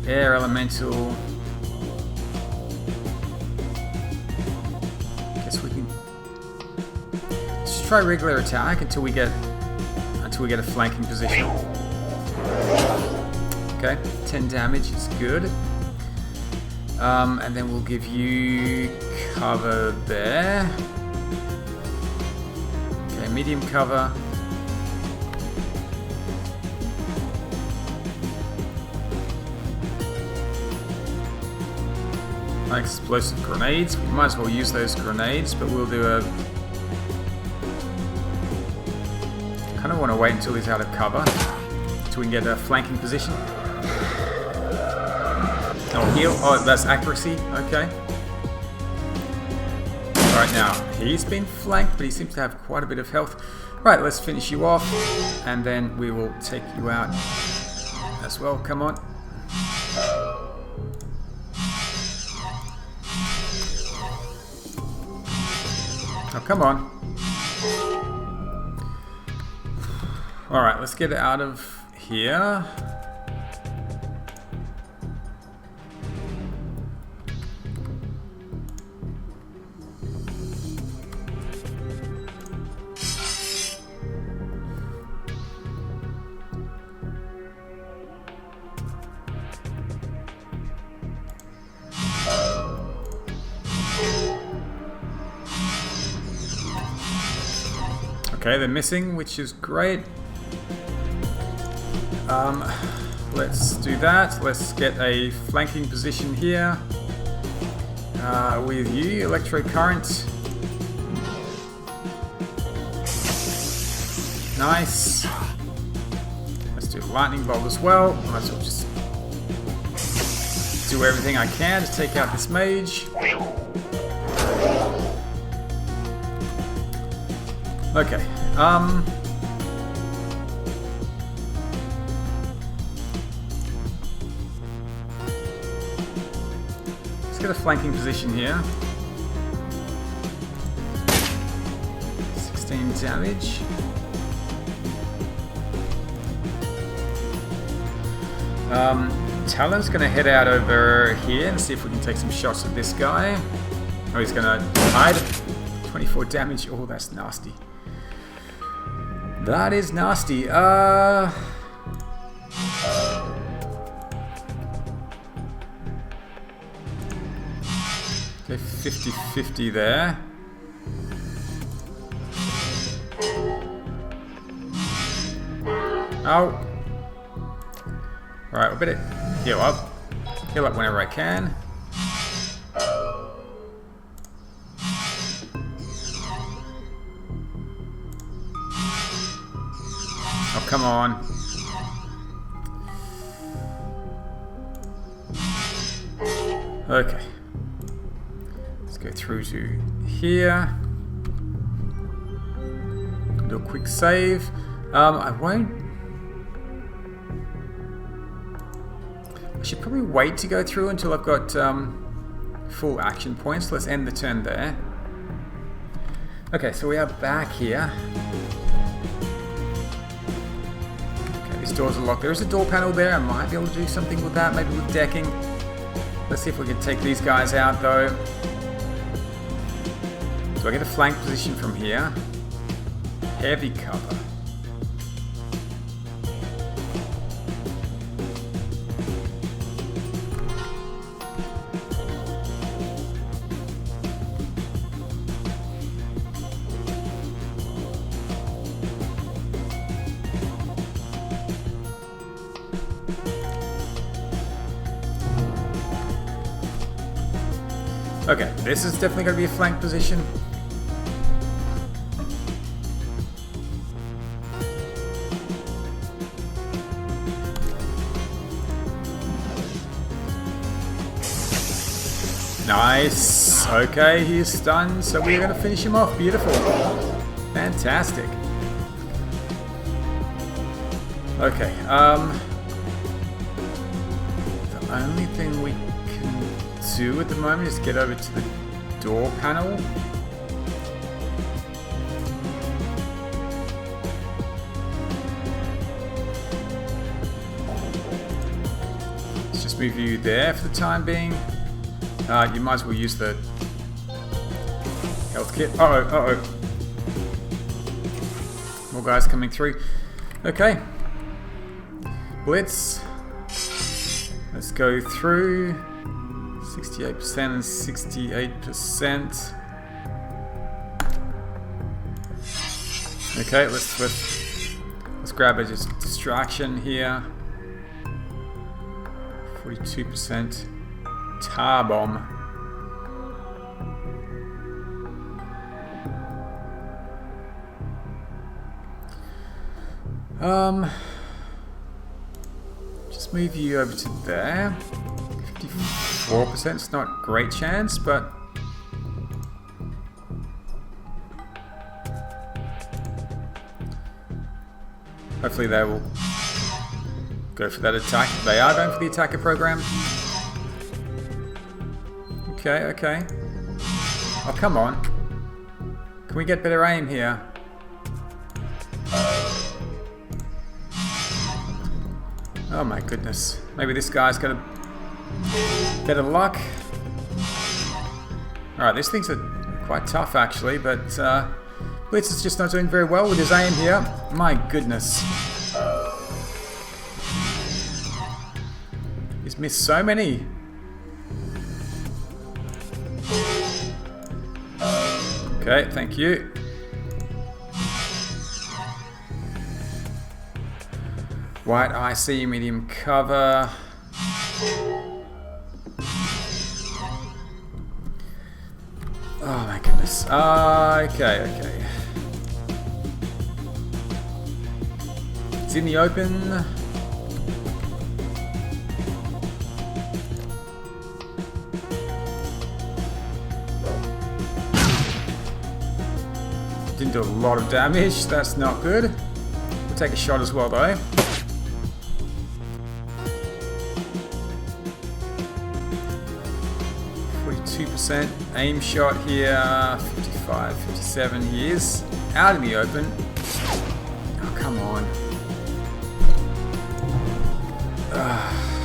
air elemental. Guess we can just try regular attack until we get a flanking position. Okay, 10 damage is good. And then we'll give you cover there. Okay, medium cover. Explosive grenades. We might as well use those grenades, but we'll do a... kind of want to wait until he's out of cover, until we can get a flanking position. Oh, heal. Oh, that's accuracy. Okay. Right now, he's been flanked, but he seems to have quite a bit of health. Right, let's finish you off, and then we will take you out as well. Come on. Oh, come on. Alright, let's get it out of here. Okay, they're missing, which is great. Let's do that. Let's get a flanking position here with you, Electro Current. Nice. Let's do Lightning Bolt as well. Might as well just do everything I can to take out this mage. Okay. Let's get a flanking position here. 16 damage. Talon's gonna head out over here and see if we can take some shots at this guy. Oh, he's gonna hide. 24 damage. Oh, that's nasty. That is nasty. Okay, 50-50 there. Oh. Right, I better heal up. Heal up whenever I can. Oh, come on. Okay. Let's go through to here. Do a quick save. I won't... I should probably wait to go through until I've got full action points. Let's end the turn there. Okay, so we are back here. Okay, these doors are locked. There is a door panel there. I might be able to do something with that, maybe with decking. Let's see if we can take these guys out though. So I get a flank position from here. Heavy cover. Okay, this is definitely going to be a flank position. Nice. Okay, he's stunned, so we're going to finish him off. Beautiful. Fantastic. Okay, the only thing we can do at the moment is get over to the door panel. Let's just move you there for the time being. You might as well use the health kit. Uh-oh. More guys coming through. Okay. Blitz. Let's go through. 68% and 68%. Okay, let's grab a distraction here. 42%. Tar bomb. Just move you over to there. 54%, it's not a great chance, but hopefully they will go for that attack. They are going for the attacker program. Okay. Oh, come on. Can we get better aim here? Oh my goodness. Maybe this guy's got a better luck. Alright, these things are quite tough actually, but Blitz is just not doing very well with his aim here. My goodness. He's missed so many. Okay, thank you. White IC, medium cover. Oh my goodness. Okay. It's in the open. Didn't do a lot of damage. That's not good. We'll take a shot as well though. Aim shot here, 55, 57. He is out in the open. Oh, come on.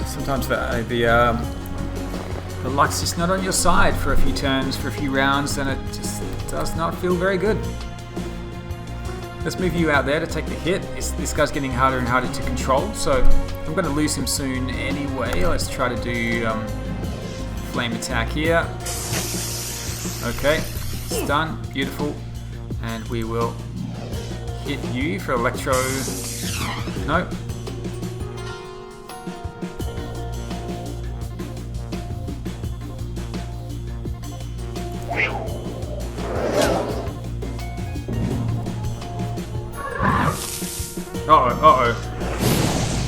Sometimes the luck's just not on your side for a few turns, for a few rounds, and it just does not feel very good. Let's move you out there to take the hit. This guy's getting harder and harder to control, so I'm going to lose him soon anyway. Let's try to do flame attack here. Okay, stun, beautiful, and we will hit you for electro. No. Uh-oh.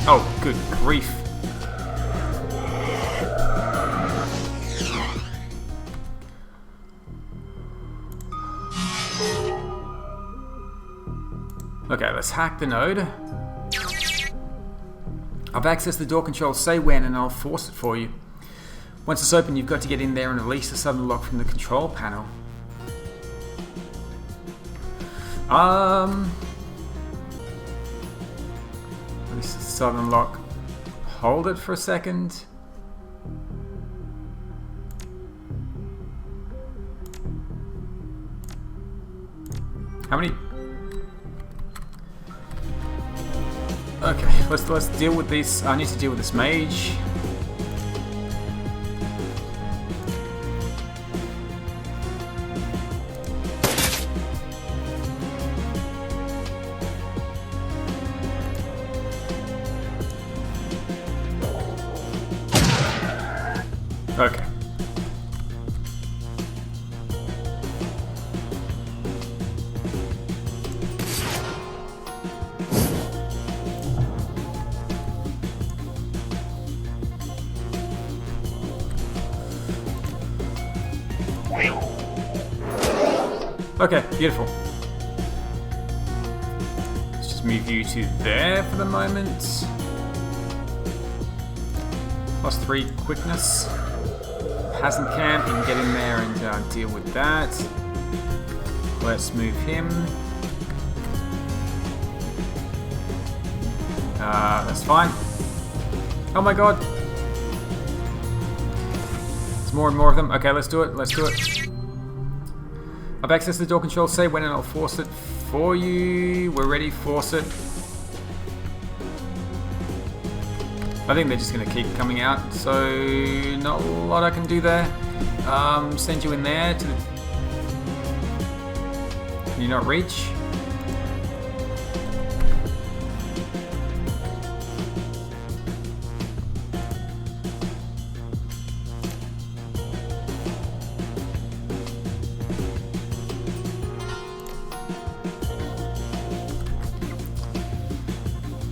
Oh, good grief. Okay, let's hack the node. I've accessed the door control, say when and I'll force it for you. Once it's open, you've got to get in there and release the sudden lock from the control panel. Release the sudden lock. Hold it for a second. How many? Okay, let's deal with this. I need to deal with this mage. Okay. Okay, beautiful. Let's just move you to there for the moment. +3 quickness. Hasn't camp, you can get in there and deal with that. Let's move him. That's fine. Oh my god. There's more and more of them. Okay, let's do it. Let's do it. I've accessed the door control. Say when and I'll force it for you. We're ready. Force it. I think they're just going to keep coming out. So not a lot I can do there. Send you in there to the... Can you not reach?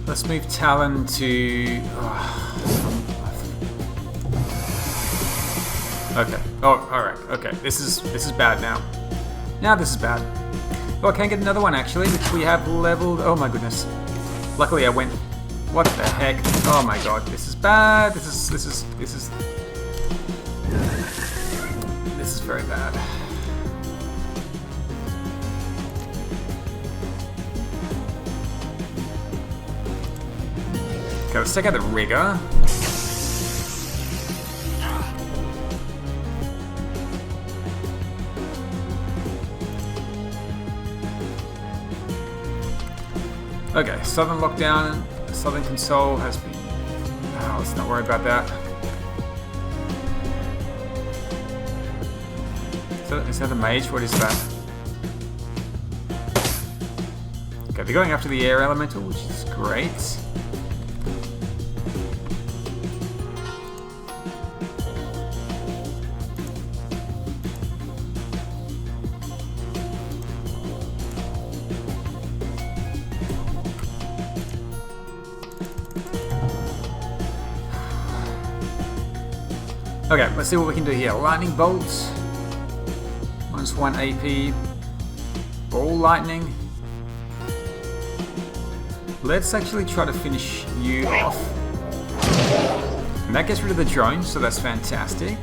Let's move Talon to... Okay. Oh, alright. Okay. This is bad now. Now this is bad. Oh, I can get another one actually, which we have leveled. Oh my goodness. Luckily I went... What the heck? Oh my god. This is bad. This is very bad. Okay, let's check out the rigger. Okay, southern lockdown, southern console has been... Oh, let's not worry about that. Is that a mage? What is that? Okay, they're going after the air elemental, which is great. Okay, let's see what we can do here. Lightning bolt, -1 AP. Ball lightning. Let's actually try to finish you off. And that gets rid of the drone, so that's fantastic.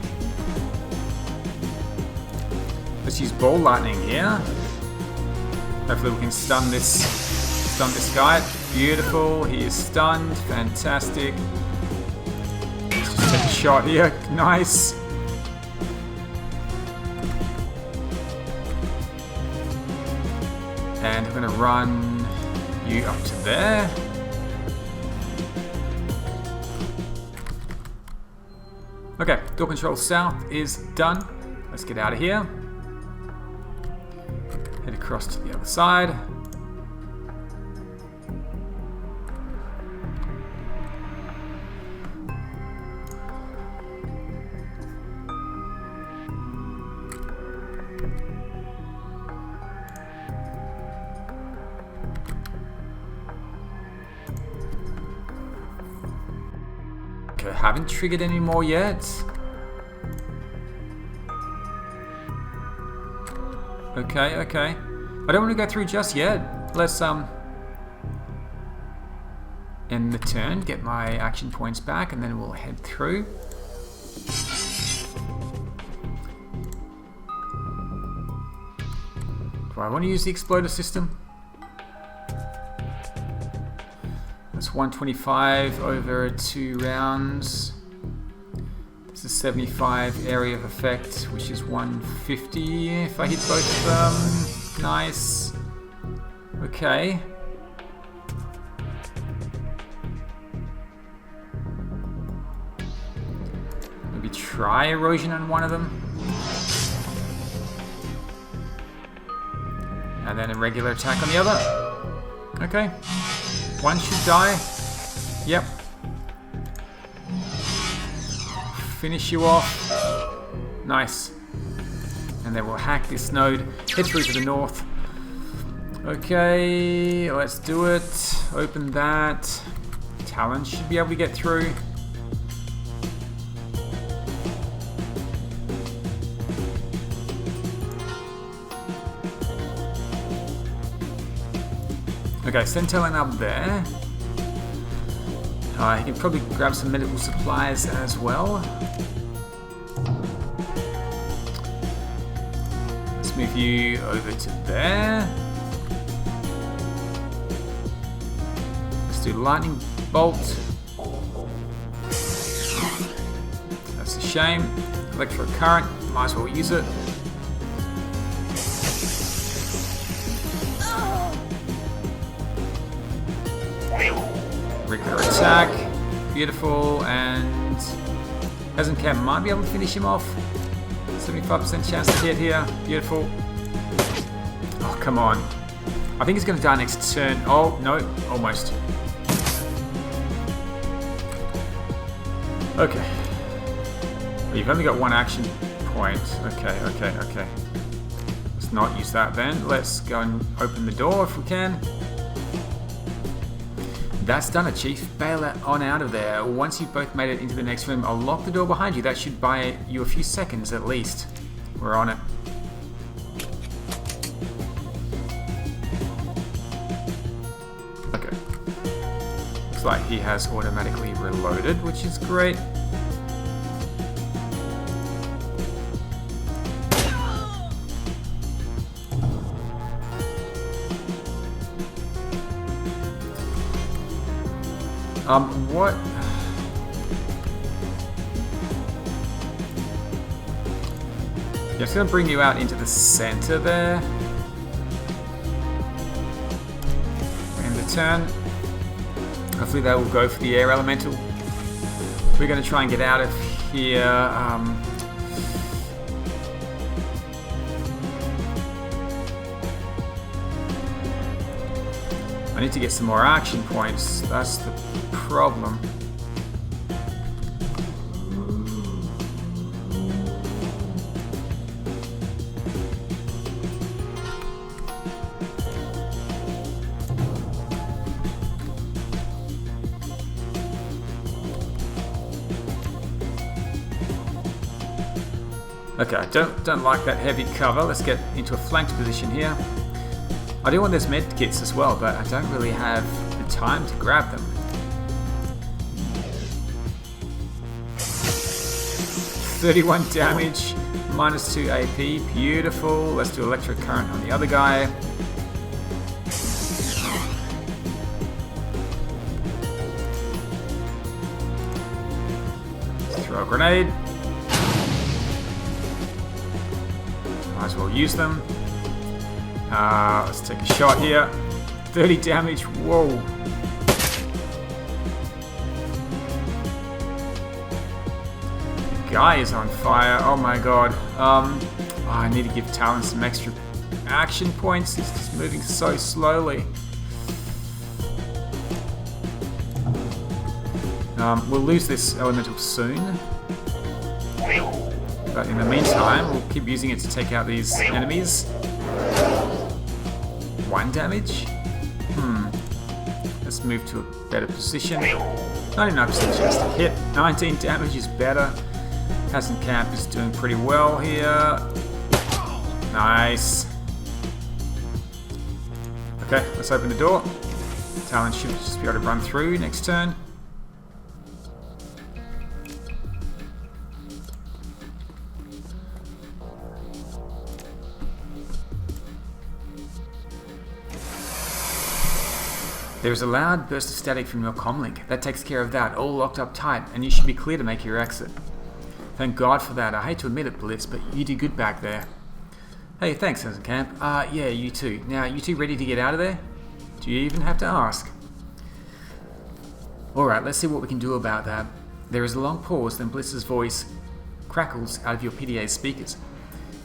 Let's use ball lightning here. Hopefully we can stun this guy. Beautiful. He is stunned. Fantastic. Take a shot here. Nice. And we're going to run you up to there. Okay, door control south is done. Let's get out of here. Head across to the other side. Okay, haven't triggered any more yet. Okay, okay. I don't want to go through just yet. Let's end the turn, get my action points back, and then we'll head through. Do I want to use the exploder system? That's 125 over 2 rounds. This is 75 area of effect, which is 150 if I hit both of them. Nice. Okay. Maybe try erosion on one of them. And then a regular attack on the other. Okay. One should die. Yep. Finish you off. Nice. And then we'll hack this node. Head through to the north. Okay, let's do it. Open that. Talon should be able to get through. Okay, Centelling up there. He can probably grab some medical supplies as well. Let's move you over to there. Let's do lightning bolt. That's a shame. Electro current, might as well use it. Regular attack, beautiful, and Hazencamp might be able to finish him off. 75% chance to hit here, beautiful. Oh, come on. I think he's going to die next turn. Oh, no, almost. Okay. Well, you've only got one action point. Okay. Let's not use that then. Let's go and open the door if we can. That's done it, Chief. Bail on out of there. Once you've both made it into the next room, I'll lock the door behind you. That should buy you a few seconds at least. We're on it. Okay. Looks like he has automatically reloaded, which is great. What? Yeah, it's going to bring you out into the center there. End the turn. Hopefully they will go for the air elemental. We're going to try and get out of here. I need to get some more action points. That's the problem. Okay, I don't like that heavy cover. Let's get into a flanked position here. I do want those med kits as well, but I don't really have the time to grab them. $31 damage, -2 AP, beautiful. Let's do electric current on the other guy. Let's throw a grenade. Might as well use them. Let's take a shot here. 30 damage, whoa. The guy is on fire, oh my god. I need to give Talon some extra action points. He's just moving so slowly. We'll lose this elemental soon. But in the meantime, we'll keep using it to take out these enemies. 1 damage? Let's move to a better position. 99% chance to hit. 19 damage is better. Hazencamp is doing pretty well here. Nice. Okay, let's open the door. Talon should just be able to run through next turn. There's a loud burst of static from your comlink. That takes care of that, all locked up tight, and you should be clear to make your exit. Thank God for that. I hate to admit it, Blitz, but you did good back there. Hey, thanks, Hazencamp. Yeah, you too. Now, you two ready to get out of there? Do you even have to ask? Alright, let's see what we can do about that. There is a long pause, then Blitz's voice crackles out of your PDA speakers.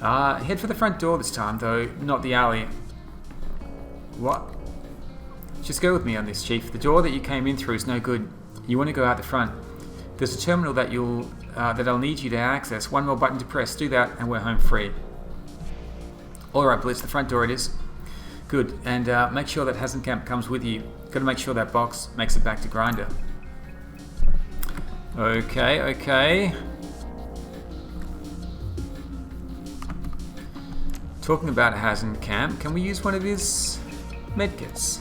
Head for the front door this time, though, not the alley. What? Just go with me on this, Chief. The door that you came in through is no good. You want to go out the front. There's a terminal that I'll need you to access. One more button to press. Do that, and we're home free. Alright, Blitz, the front door it is. Good, and make sure that Hazencamp comes with you. Got to make sure that box makes it back to Grinder. Okay. Talking about Hazencamp, can we use one of his medkits?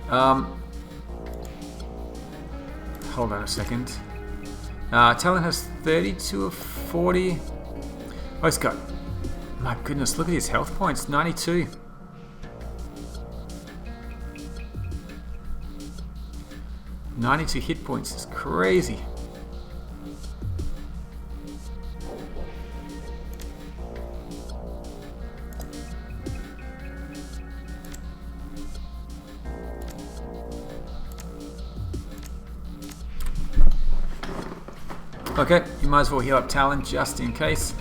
Hold on a second. Talon has 32 of 40. Oh, he's got... My goodness, look at his health points. 92. Hit points is crazy. Okay, you might as well heal up Talon just in case.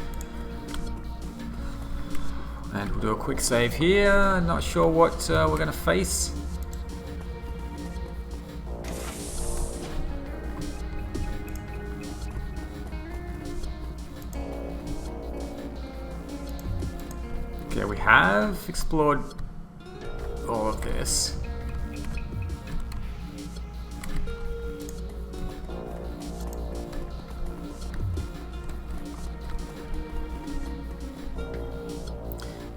And we'll do a quick save here. Not sure what we're going to face. Okay, we have explored all of this.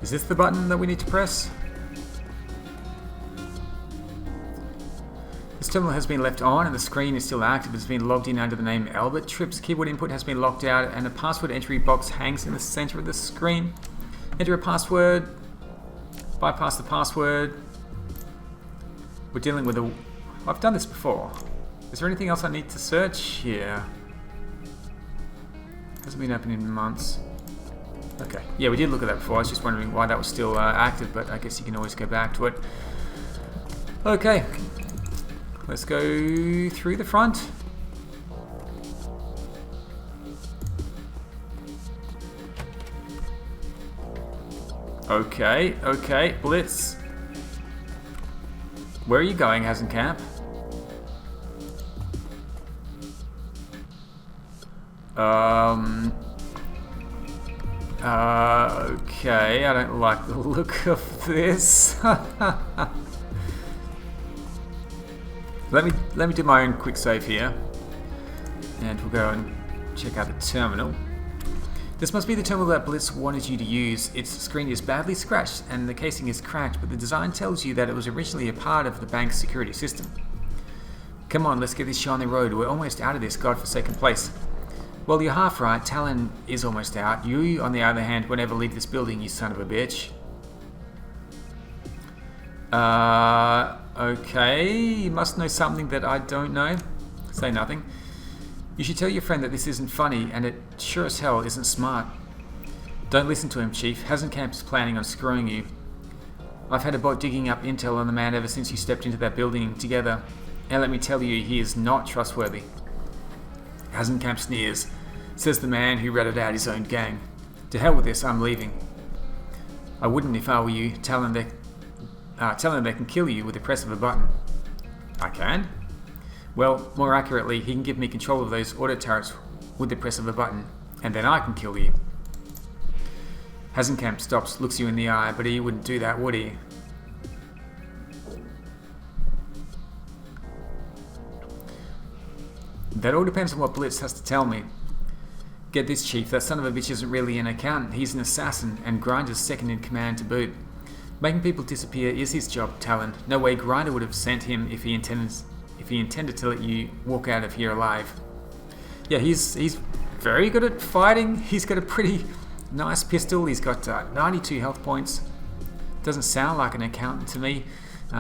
Is this the button that we need to press? This terminal has been left on and the screen is still active. It's been logged in under the name Albert. Tripp's keyboard input has been locked out and a password entry box hangs in the center of the screen. Enter a password. Bypass the password. We're dealing with a... I've done this before. Is there anything else I need to search here? Hasn't been open in months. Okay, yeah, we did look at that before. I was just wondering why that was still active, but I guess you can always go back to it. Okay, let's go through the front. Okay, Blitz. Where are you going, Hasenkamp? Okay, I don't like the look of this. Let me do my own quick save here. And we'll go and check out the terminal. This must be the terminal that Blitz wanted you to use. Its screen is badly scratched and the casing is cracked, but the design tells you that it was originally a part of the bank's security system. Come on, let's get this show on the road. We're almost out of this godforsaken place. Well, you're half right. Talon is almost out. You, on the other hand, won't ever leave this building, you son of a bitch. Okay. You must know something that I don't know. Say nothing. You should tell your friend that this isn't funny, and it sure as hell isn't smart. Don't listen to him, Chief. Hasenkamp is planning on screwing you. I've had a bot digging up intel on the man ever since you stepped into that building together. And let me tell you, he is not trustworthy. Hasenkamp sneers, says the man who ratted out his own gang. To hell with this, I'm leaving. I wouldn't if I were you. Tell them they can kill you with the press of a button. I can? Well, more accurately, he can give me control of those auto turrets with the press of a button, and then I can kill you. Hasenkamp stops, looks you in the eye, but he wouldn't do that, would he? That all depends on what Blitz has to tell me. Get this, Chief, that son of a bitch isn't really an accountant, he's an assassin, and Grinder's second in command to boot. Making people disappear is his job, Talon. No way Grinder would have sent him if he intended to let you walk out of here alive. Yeah, he's very good at fighting. He's got a pretty nice pistol. He's got 92 health points. Doesn't sound like an accountant to me,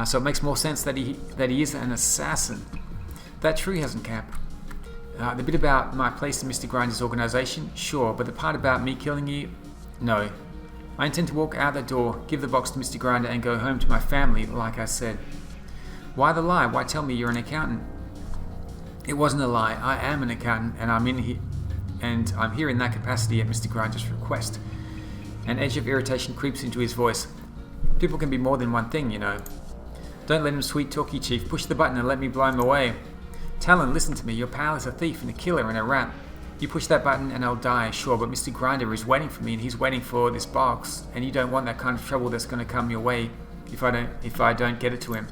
so it makes more sense that he is an assassin. That true, Hasenkamp. The bit about my place in Mr. Grinder's organisation, sure, but the part about me killing you, no. I intend to walk out the door, give the box to Mr. Grinder, and go home to my family, like I said. Why the lie? Why tell me you're an accountant? It wasn't a lie. I am an accountant, and I'm here in that capacity at Mr. Grinder's request. An edge of irritation creeps into his voice. People can be more than one thing, you know. Don't let him sweet talk you, Chief. Push the button and let me blow him away. Talon, listen to me. Your pal is a thief and a killer and a rat. You push that button and I'll die, sure, but Mr. Grinder is waiting for me and he's waiting for this box, and you don't want that kind of trouble that's going to come your way if I don't get it to him.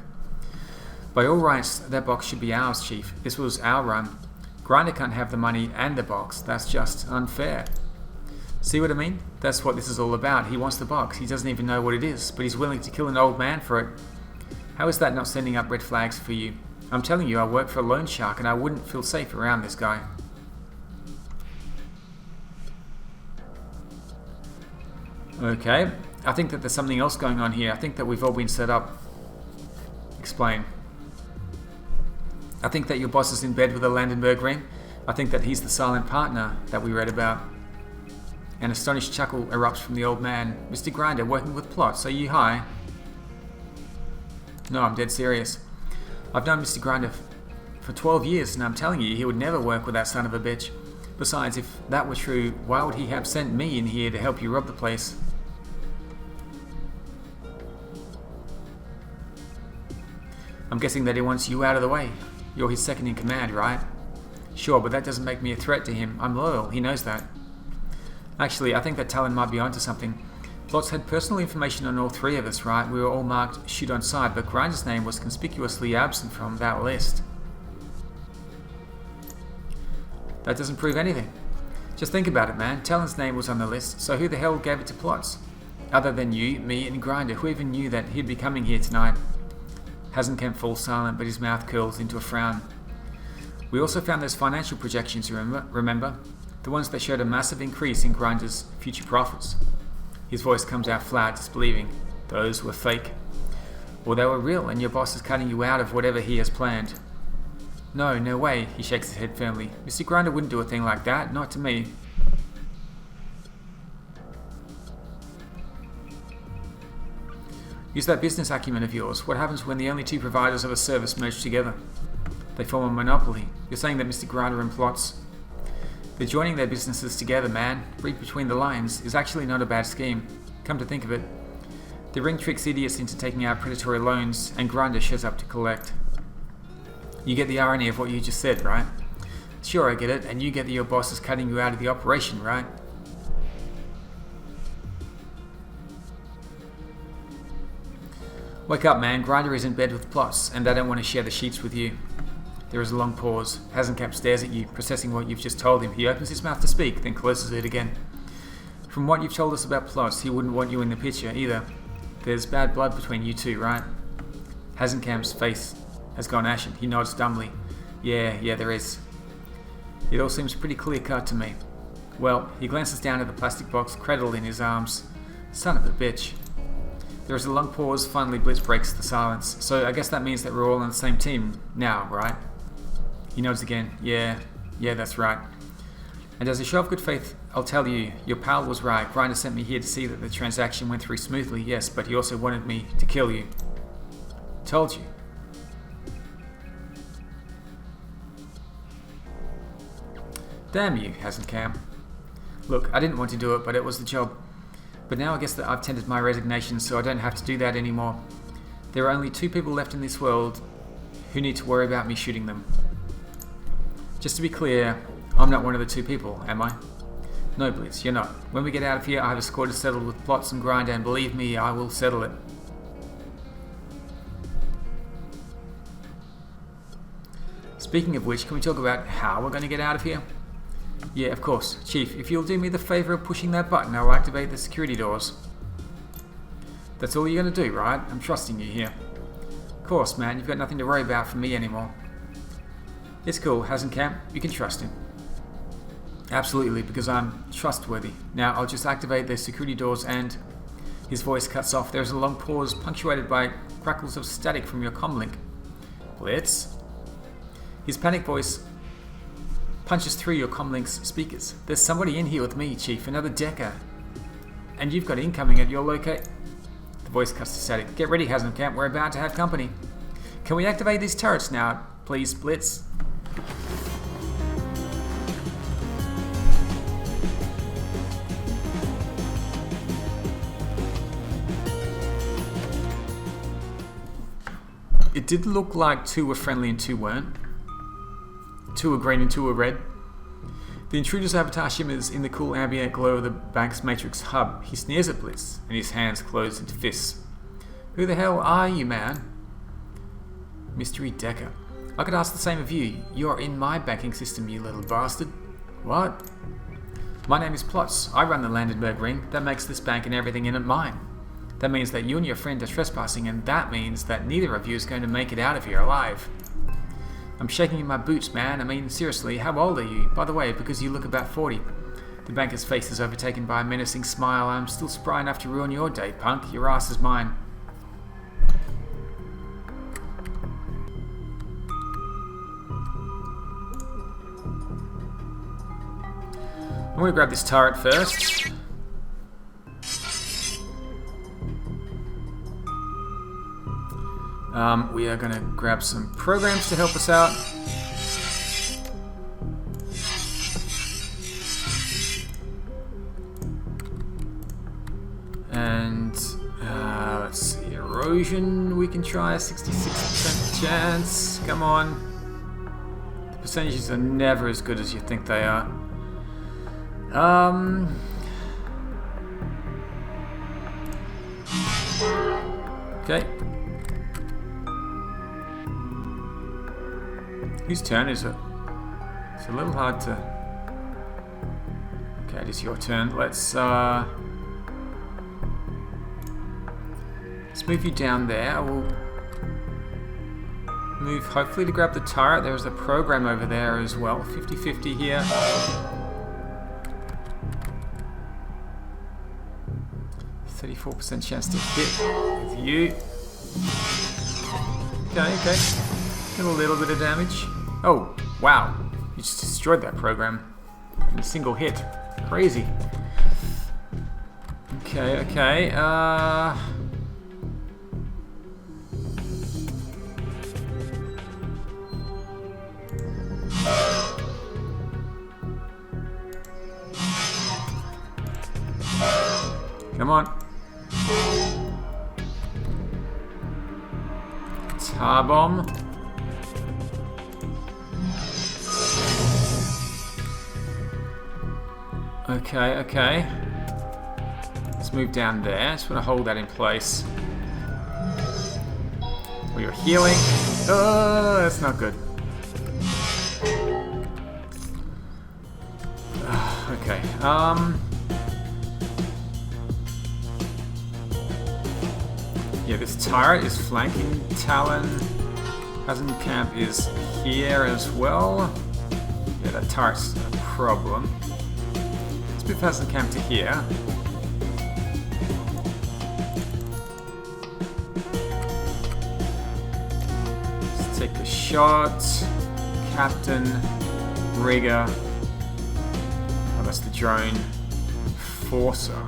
By all rights, that box should be ours, Chief. This was our run. Grinder can't have the money and the box. That's just unfair. See what I mean? That's what this is all about. He wants the box. He doesn't even know what it is, but he's willing to kill an old man for it. How is that not sending up red flags for you? I'm telling you, I work for a loan shark and I wouldn't feel safe around this guy. Okay, I think that there's something else going on here. I think that we've all been set up. Explain. I think that your boss is in bed with a Landenberg ring. I think that he's the silent partner that we read about. An astonished chuckle erupts from the old man. Mr. Grinder, working with plots, are you high? No, I'm dead serious. I've known Mr. Grinder for 12 years and I'm telling you, he would never work with that son of a bitch. Besides, if that were true, why would he have sent me in here to help you rob the place? I'm guessing that he wants you out of the way. You're his second in command, right? Sure, but that doesn't make me a threat to him. I'm loyal, he knows that. Actually, I think that Talon might be onto something. Plots had personal information on all three of us, right? We were all marked shoot on sight, but Grinder's name was conspicuously absent from that list. That doesn't prove anything. Just think about it, man. Talon's name was on the list, so who the hell gave it to Plots? Other than you, me, and Grinder, who even knew that he'd be coming here tonight? Hasenkamp falls silent, but his mouth curls into a frown. We also found those financial projections, remember? The ones that showed a massive increase in Grinder's future profits. His voice comes out flat, disbelieving. Those were fake. Or they were real, and your boss is cutting you out of whatever he has planned. No, no way, he shakes his head firmly. Mr. Grinder wouldn't do a thing like that, not to me. Use that business acumen of yours. What happens when the only two providers of a service merge together? They form a monopoly. You're saying that Mr. Grinder and Plots, they're joining their businesses together, man. Read between the lines is actually not a bad scheme. Come to think of it. The ring tricks idiots into taking out predatory loans, and Grinder shows up to collect. You get the irony of what you just said, right? Sure, I get it, and you get that your boss is cutting you out of the operation, right? Wake up, man. Grinder is in bed with Plots, and they don't want to share the sheets with you. There is a long pause. Hasenkamp stares at you, processing what you've just told him. He opens his mouth to speak, then closes it again. From what you've told us about Plots, he wouldn't want you in the picture either. There's bad blood between you two, right? Hasenkamp's face has gone ashen. He nods dumbly. Yeah, there is. It all seems pretty clear-cut to me. Well, he glances down at the plastic box cradled in his arms. Son of a bitch. There is a long pause. Finally, Blitz breaks the silence. So I guess that means that we're all on the same team now, right? He nods again. Yeah, that's right. And as a show of good faith, I'll tell you, your pal was right. Grinder sent me here to see that the transaction went through smoothly, yes, but he also wanted me to kill you. Told you. Damn you, Hasenkamp. Look, I didn't want to do it, but it was the job. But now I guess that I've tendered my resignation, so I don't have to do that anymore. There are only two people left in this world who need to worry about me shooting them. Just to be clear, I'm not one of the two people, am I? No, Blitz, you're not. When we get out of here, I have a score to settle with Plots and Grinder, and believe me, I will settle it. Speaking of which, can we talk about how we're going to get out of here? Yeah, of course. Chief, if you'll do me the favor of pushing that button, I'll activate the security doors. That's all you're going to do, right? I'm trusting you here. Of course, man. You've got nothing to worry about from me anymore. It's cool, Hasenkamp. You can trust him. Absolutely, because I'm trustworthy. Now, I'll just activate the security doors and... His voice cuts off. There's a long pause, punctuated by crackles of static from your comlink. Blitz? His panic voice punches through your comlink's speakers. There's somebody in here with me, Chief. Another Decker. And you've got incoming at your locate. The voice cuts to static. Get ready, Hasenkamp. We're about to have company. Can we activate these turrets now, please, Blitz? It did look like two were friendly and two weren't. Two were green and two were red. The intruder's avatar shimmers in the cool ambient glow of the bank's matrix hub. He sneers at Blitz, and his hands close into fists. Who the hell are you, man? Mystery Decker. I could ask the same of you. You're in my banking system, you little bastard. What? My name is Plots. I run the Landenberg ring. That makes this bank and everything in it mine. That means that you and your friend are trespassing, and that means that neither of you is going to make it out of here alive. I'm shaking in my boots, man. I mean, seriously, how old are you? By the way, because you look about 40. The banker's face is overtaken by a menacing smile. I'm still spry enough to ruin your day, punk. Your ass is mine. I'm going to grab this turret first. We are going to grab some programs to help us out. And let's see, erosion we can try, 66% chance. Come on. The percentages are never as good as you think they are. Okay. Whose turn is it? It's a little hard to... Okay, it is your turn. Let's move you down there. I will move hopefully to grab the turret. There's a program over there as well. 50-50 here. 34% chance to hit with you. Okay. Get a little bit of damage. Oh, wow. You just destroyed that program in a single hit. Crazy. Okay. Come on. Tar bomb. Okay. Let's move down there. Just want to hold that in place. While you're healing. Oh, that's not good. Okay. Yeah, this turret is flanking Talon. Hazard camp is here as well. Yeah, that turret's a problem. Let's move Hazard camp to here. Let's take a shot. Captain, Rigger. Oh, that's the drone. Forcer.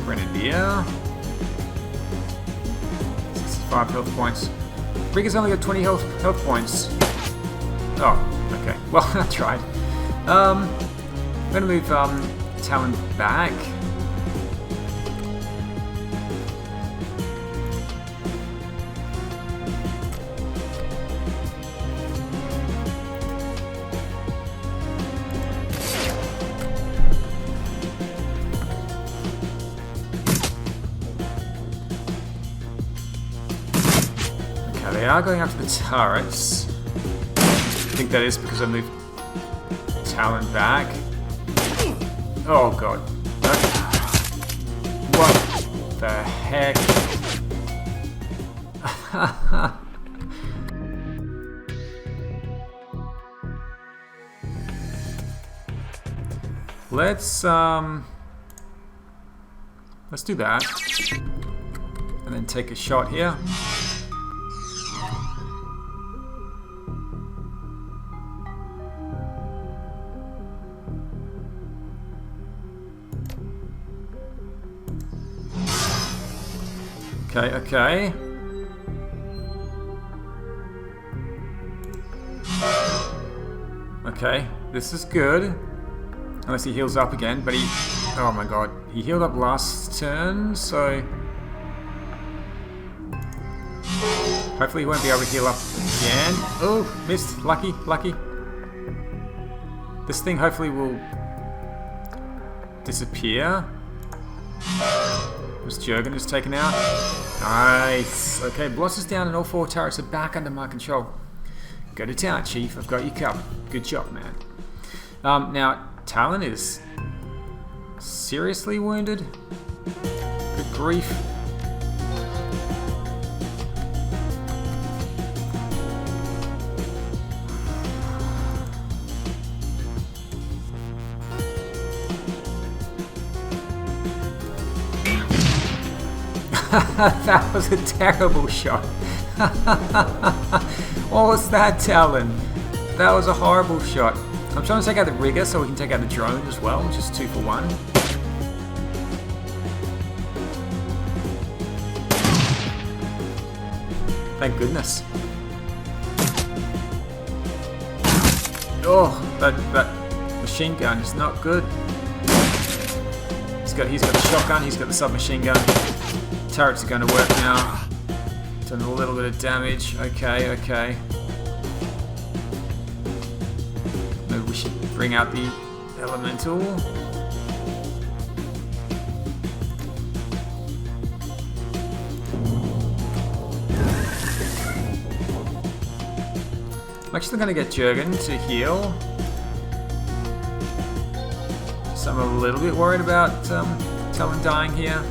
Grenadier. 65 health points. Rigger's only got 20 health points. Oh, okay. Well, I tried. I'm going to move Talon back. They are going after the turrets. I think that is because I moved Talon back. Oh god. What the heck? Let's do that. And then take a shot here. Okay. Okay, this is good. Unless he heals up again, but he... Oh my god. He healed up last turn, so... Hopefully he won't be able to heal up again. Oh, missed. Lucky. This thing hopefully will disappear. Was Jurgen is taken out. Nice. Okay, Bloss is down and all 4 turrets are back under my control. Go to town, Chief. I've got you covered. Good job, man. Now, Talon is seriously wounded. Good grief. That was a terrible shot. What was that, Talon? That was a horrible shot. I'm trying to take out the rigger so we can take out the drone as well, which is 2 for 1. Thank goodness. Oh, that machine gun is not good. He's got the shotgun, he's got the submachine gun. Turrets are going to work now. Done a little bit of damage. Okay. Maybe we should bring out the elemental. I'm actually going to get Jurgen to heal. So I'm a little bit worried about Talon dying here.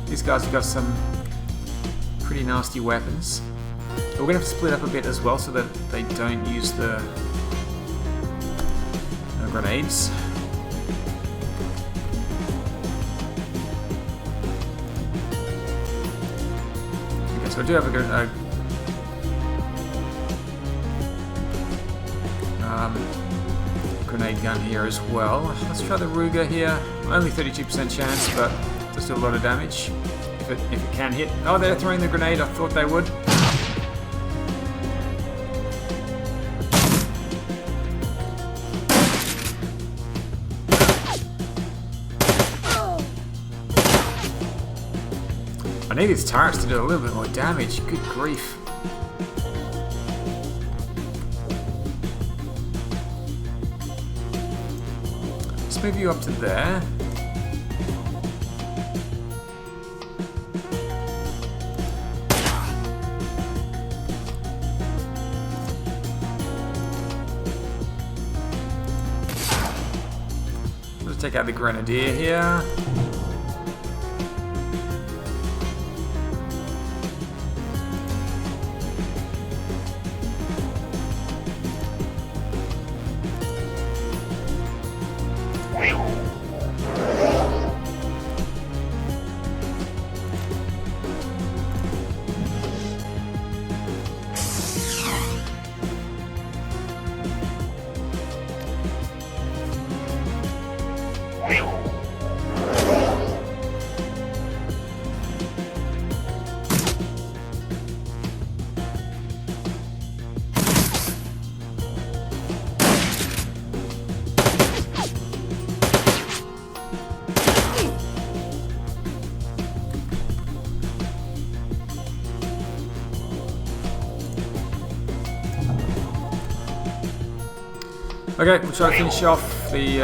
These guys have got some pretty nasty weapons. But we're going to have to split up a bit as well so that they don't use the grenades. Okay, so I do have a grenade gun here as well. Let's try the Ruger here. Only 32% chance, but does do a lot of damage if it can hit. Oh, they're throwing the grenade. I thought they would. I need these turrets to do a little bit more damage. Good grief. Let's move you up to there. Let's take out the grenadier here. Okay, we'll try to finish off the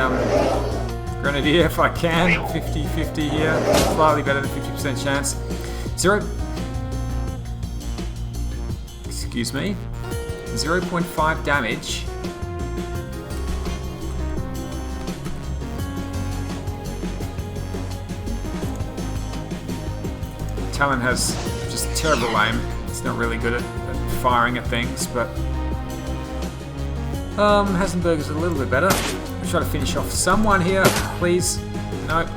grenadier if I can. 50-50 here, slightly better than 50% chance. Excuse me, 0.5 damage. Talon has just terrible aim. It's not really good at firing at things, but Hasenberg is a little bit better. We'll try to finish off someone here, please. No.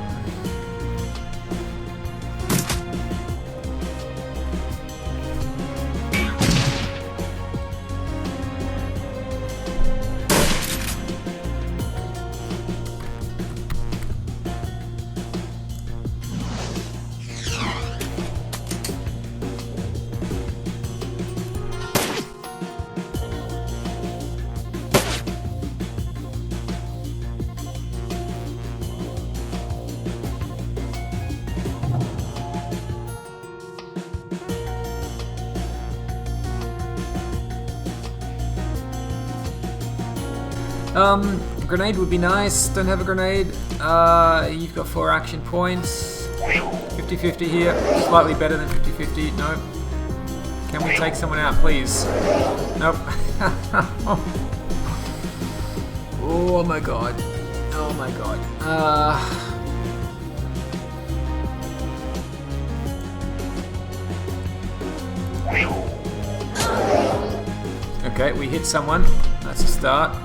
Grenade would be nice. Don't have a grenade. You've got 4 action points. 50-50 here. Slightly better than 50-50. Nope. Can we take someone out, please? Nope. Oh my god. Oh my god. Okay, we hit someone. That's a start.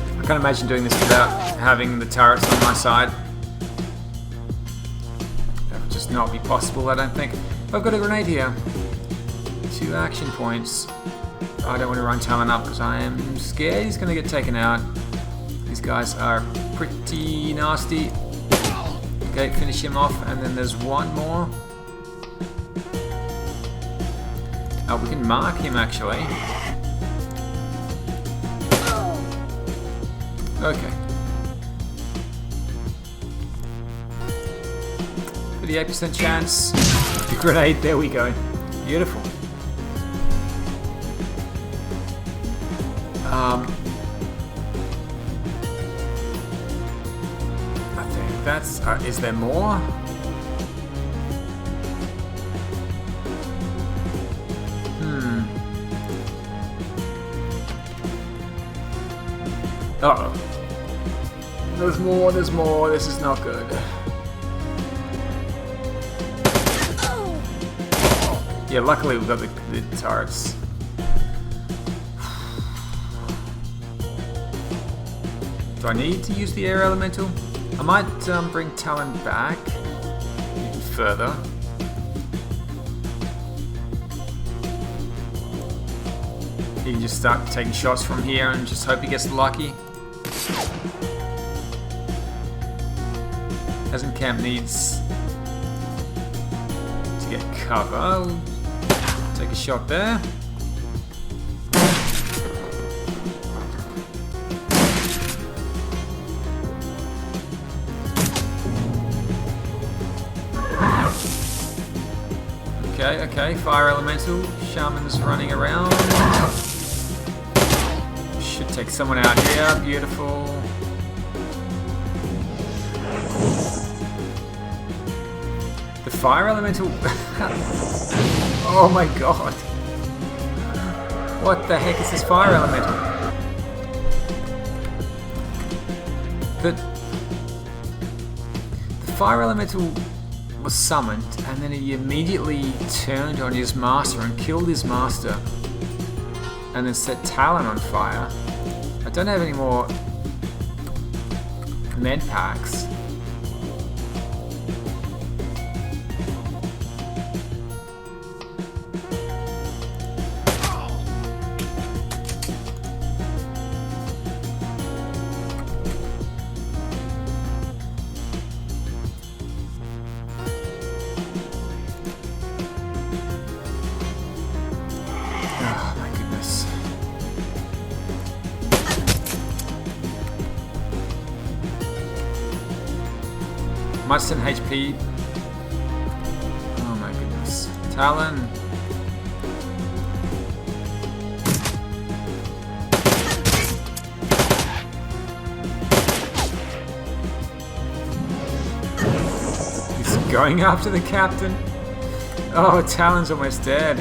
I can't imagine doing this without having the turrets on my side. That would just not be possible, I don't think. I've got a grenade here. 2 action points. I don't want to run Talon up because I am scared he's going to get taken out. These guys are pretty nasty. Okay, finish him off, and then there's one more. Oh, we can mark him actually. Okay. 38% chance. The grenade, there we go. Beautiful. I think that's... is there more? Uh-oh. There's more, there's more. This is not good. Yeah, luckily we've got the turrets. Do I need to use the air elemental? I might bring Talon back even further. He can just start taking shots from here and just hope he gets lucky. Peasant camp needs to get cover. Take a shot there. Okay, fire elemental. Shaman's running around. Should take someone out here. Beautiful. The fire elemental. Oh my god. What the heck is this fire elemental? The fire elemental was summoned, and then he immediately turned on his master and killed his master, and then set Talon on fire. I don't have any more med packs. Minus 10 HP. Oh my goodness. Talon. He's going after the captain. Oh, Talon's almost dead.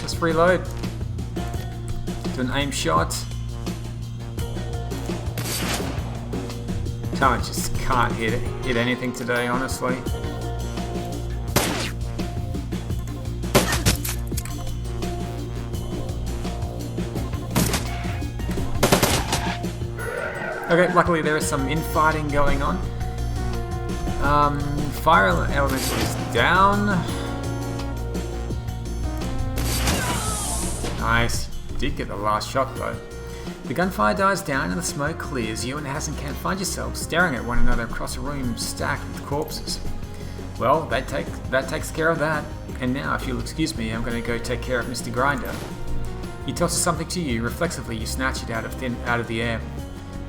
Just reload. Do an aim shot. Talon just can't hit anything today, honestly. Okay, luckily there is some infighting going on. Fire elemental is down. Nice. Did get the last shot though. The gunfire dies down and the smoke clears. You and Hassan can't find yourselves staring at one another across a room stacked with corpses. Well, that takes care of that. And now, if you'll excuse me, I'm going to go take care of Mr. Grinder. He tosses something to you. Reflexively, you snatch it out of the air.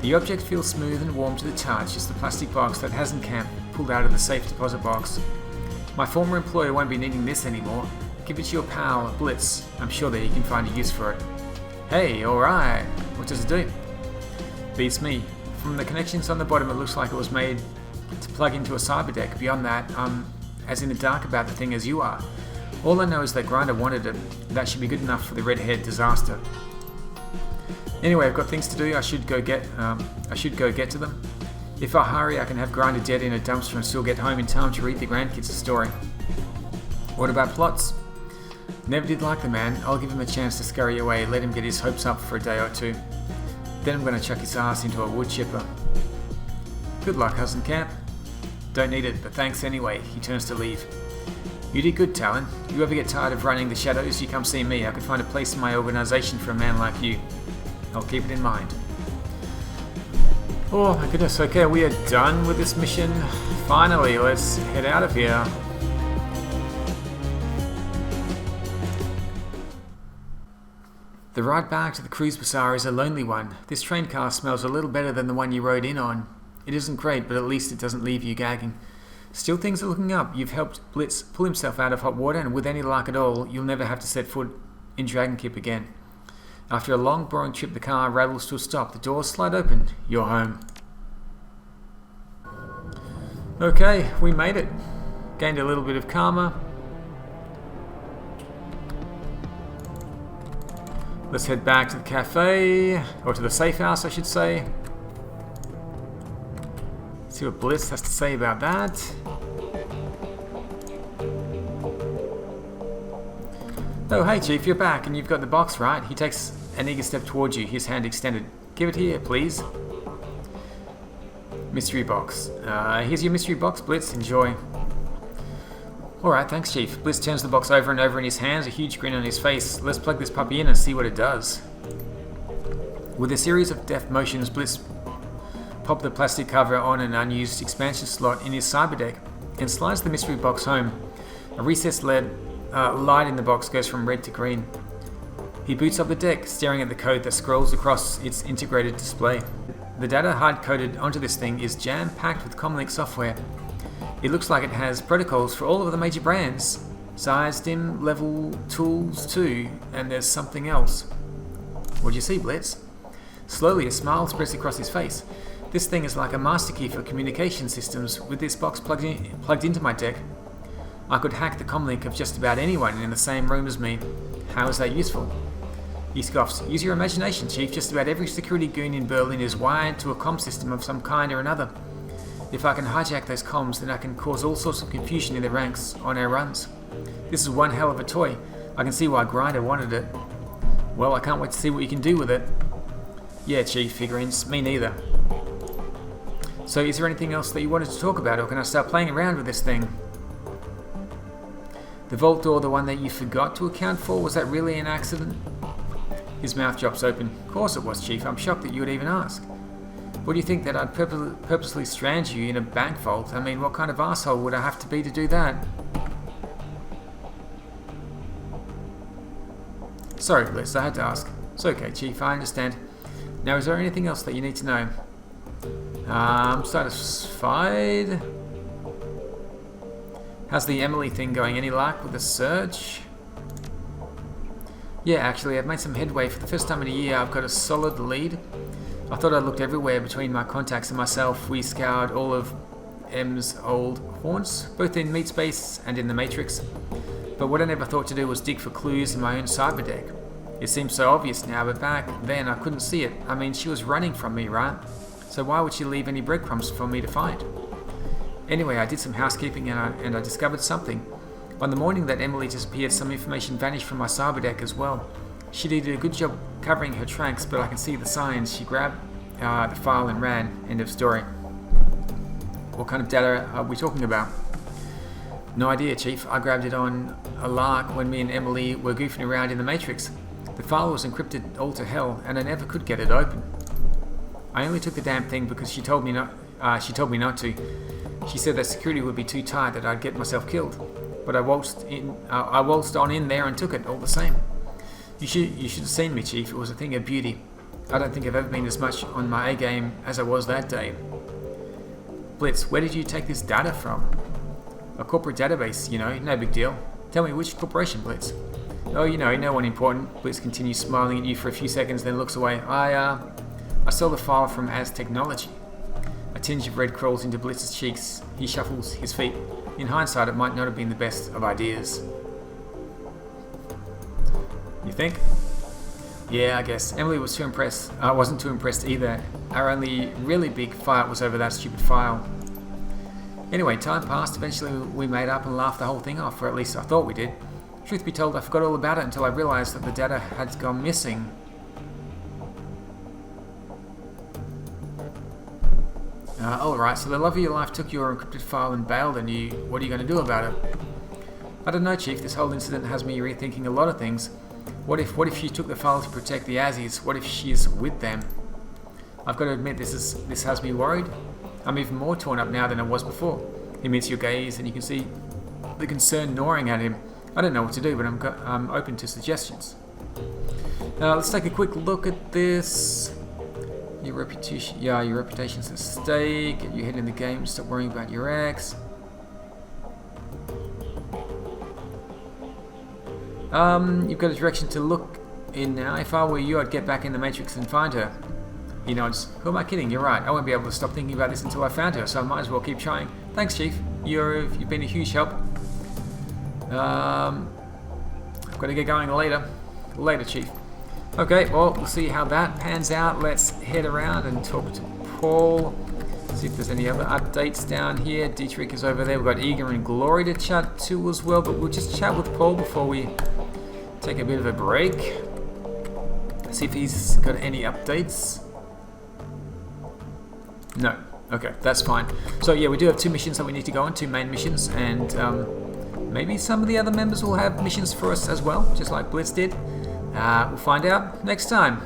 The object feels smooth and warm to the touch. It's the plastic box that Hassan Camp pulled out of the safe deposit box. My former employer won't be needing this anymore. Give it to your pal, Blitz. I'm sure that he can find a use for it. Hey, alright. What does it do? Beats me. From the connections on the bottom, it looks like it was made to plug into a cyber deck. Beyond that, as in the dark about the thing as you are. All I know is that Grinder wanted it. That should be good enough for the red-haired disaster. Anyway, I've got things to do. I should go get to them. If I hurry, I can have Grinder dead in a dumpster and still get home in time to read the grandkids a story. What about plots? Never did like the man. I'll give him a chance to scurry away, let him get his hopes up for a day or two. Then I'm going to chuck his ass into a wood chipper. Good luck, Cousin Camp. Don't need it, but thanks anyway. He turns to leave. You did good, Talon. You ever get tired of running the shadows, you come see me. I could find a place in my organisation for a man like you. I'll keep it in mind. Oh my goodness, okay, we are done with this mission. Finally, let's head out of here. The ride back to the cruise bazaar is a lonely one. This train car smells a little better than the one you rode in on. It isn't great, but at least it doesn't leave you gagging. Still, things are looking up. You've helped Blitz pull himself out of hot water, and with any luck at all, you'll never have to set foot in Dragonkip again. After a long, boring trip, the car rattles to a stop. The doors slide open. You're home. Okay, we made it. Gained a little bit of karma. Let's head back to the cafe, or to the safe house, I should say. See what Blitz has to say about that. Oh, hey Chief, you're back, and you've got the box, right? He takes an eager step towards you, his hand extended. Give it here, please. Mystery box. Here's your mystery box, Blitz. Enjoy. Alright, thanks, Chief. Blitz turns the box over and over in his hands, a huge grin on his face. Let's plug this puppy in and see what it does. With a series of deft motions, Blitz popped the plastic cover on an unused expansion slot in his cyberdeck and slides the mystery box home. A recessed LED light in the box goes from red to green. He boots up the deck, staring at the code that scrolls across its integrated display. The data hard-coded onto this thing is jam-packed with Comlink software. It looks like it has protocols for all of the major brands. Size, dim, level, tools too, and there's something else. What'd you see, Blitz? Slowly, a smile spreads across his face. This thing is like a master key for communication systems. With this box plugged into my deck, I could hack the comlink of just about anyone in the same room as me. How is that useful? He scoffs. Use your imagination, Chief. Just about every security goon in Berlin is wired to a comm system of some kind or another. If I can hijack those comms, then I can cause all sorts of confusion in the ranks on our runs. This is one hell of a toy. I can see why Grinder wanted it. Well, I can't wait to see what you can do with it. Yeah, Chief, he grins. Me neither. So, is there anything else that you wanted to talk about, or can I start playing around with this thing? The vault door, the one that you forgot to account for, was that really an accident? His mouth drops open. Of course it was, Chief. I'm shocked that you would even ask. What do you think, that I'd purposely strand you in a bank vault? I mean, what kind of asshole would I have to be to do that? Sorry, Bliss, I had to ask. It's okay, Chief, I understand. Now, is there anything else that you need to know? I'm satisfied. How's the Emily thing going? Any luck with the search? Yeah, actually, I've made some headway. For the first time in a year, I've got a solid lead. I thought I looked everywhere between my contacts and myself. We scoured all of M's old haunts, both in Meat Space and in the Matrix. But what I never thought to do was dig for clues in my own cyberdeck. It seems so obvious now, but back then I couldn't see it. I mean, she was running from me, right? So why would she leave any breadcrumbs for me to find? Anyway, I did some housekeeping and I discovered something. On the morning that Emily disappeared, some information vanished from my cyberdeck as well. She did a good job covering her tracks, but I can see the signs. She grabbed the file and ran. End of story. What kind of data are we talking about? No idea, Chief. I grabbed it on a lark when me and Emily were goofing around in the Matrix. The file was encrypted all to hell, and I never could get it open. I only took the damn thing because she told me not to. She said that security would be too tight, that I'd get myself killed. But I waltzed on in there and took it all the same. You should have seen me, Chief. It was a thing of beauty. I don't think I've ever been as much on my A game as I was that day. Blitz, where did you take this data from? A corporate database, you know, no big deal. Tell me, which corporation, Blitz? Oh, you know, no one important. Blitz continues smiling at you for a few seconds, then looks away. I stole the file from Az Technology. A tinge of red crawls into Blitz's cheeks. He shuffles his feet. in hindsight, it might not have been the best of ideas. You think? Yeah, I guess. Emily was too impressed. I wasn't too impressed either. Our only really big fight was over that stupid file. Anyway, time passed. Eventually we made up and laughed the whole thing off, or at least I thought we did. Truth be told, I forgot all about it until I realized that the data had gone missing. Alright, so the love of your life took your encrypted file and bailed on you. What are you going to do about it? I don't know, Chief. This whole incident has me rethinking a lot of things. What if she took the file to protect the Azzies? What if she's with them? I've got to admit, this has me worried. I'm even more torn up now than I was before. He meets your gaze and you can see the concern gnawing at him. I don't know what to do, but I'm open to suggestions. Let's take a quick look at this. Your reputation's at stake. Get your head in the game. Stop worrying about your ex. You've got a direction to look in now. If I were you, I'd get back in the Matrix and find her. He nods. Who am I kidding? You're right. I won't be able to stop thinking about this until I found her, so I might as well keep trying. Thanks, Chief. You've been a huge help. I've got to get going later. Later, Chief. Okay, well, we'll see how that pans out. Let's head around and talk to Paul. See if there's any other updates down here. Dietrich is over there. We've got Eager and Glory to chat to as well, but we'll just chat with Paul before we take a bit of a break. See if he's got any updates. No. Okay, that's fine. So yeah, we do have 2 missions that we need to go on, 2 main missions, and maybe some of the other members will have missions for us as well, just like Blitz did. We'll find out next time.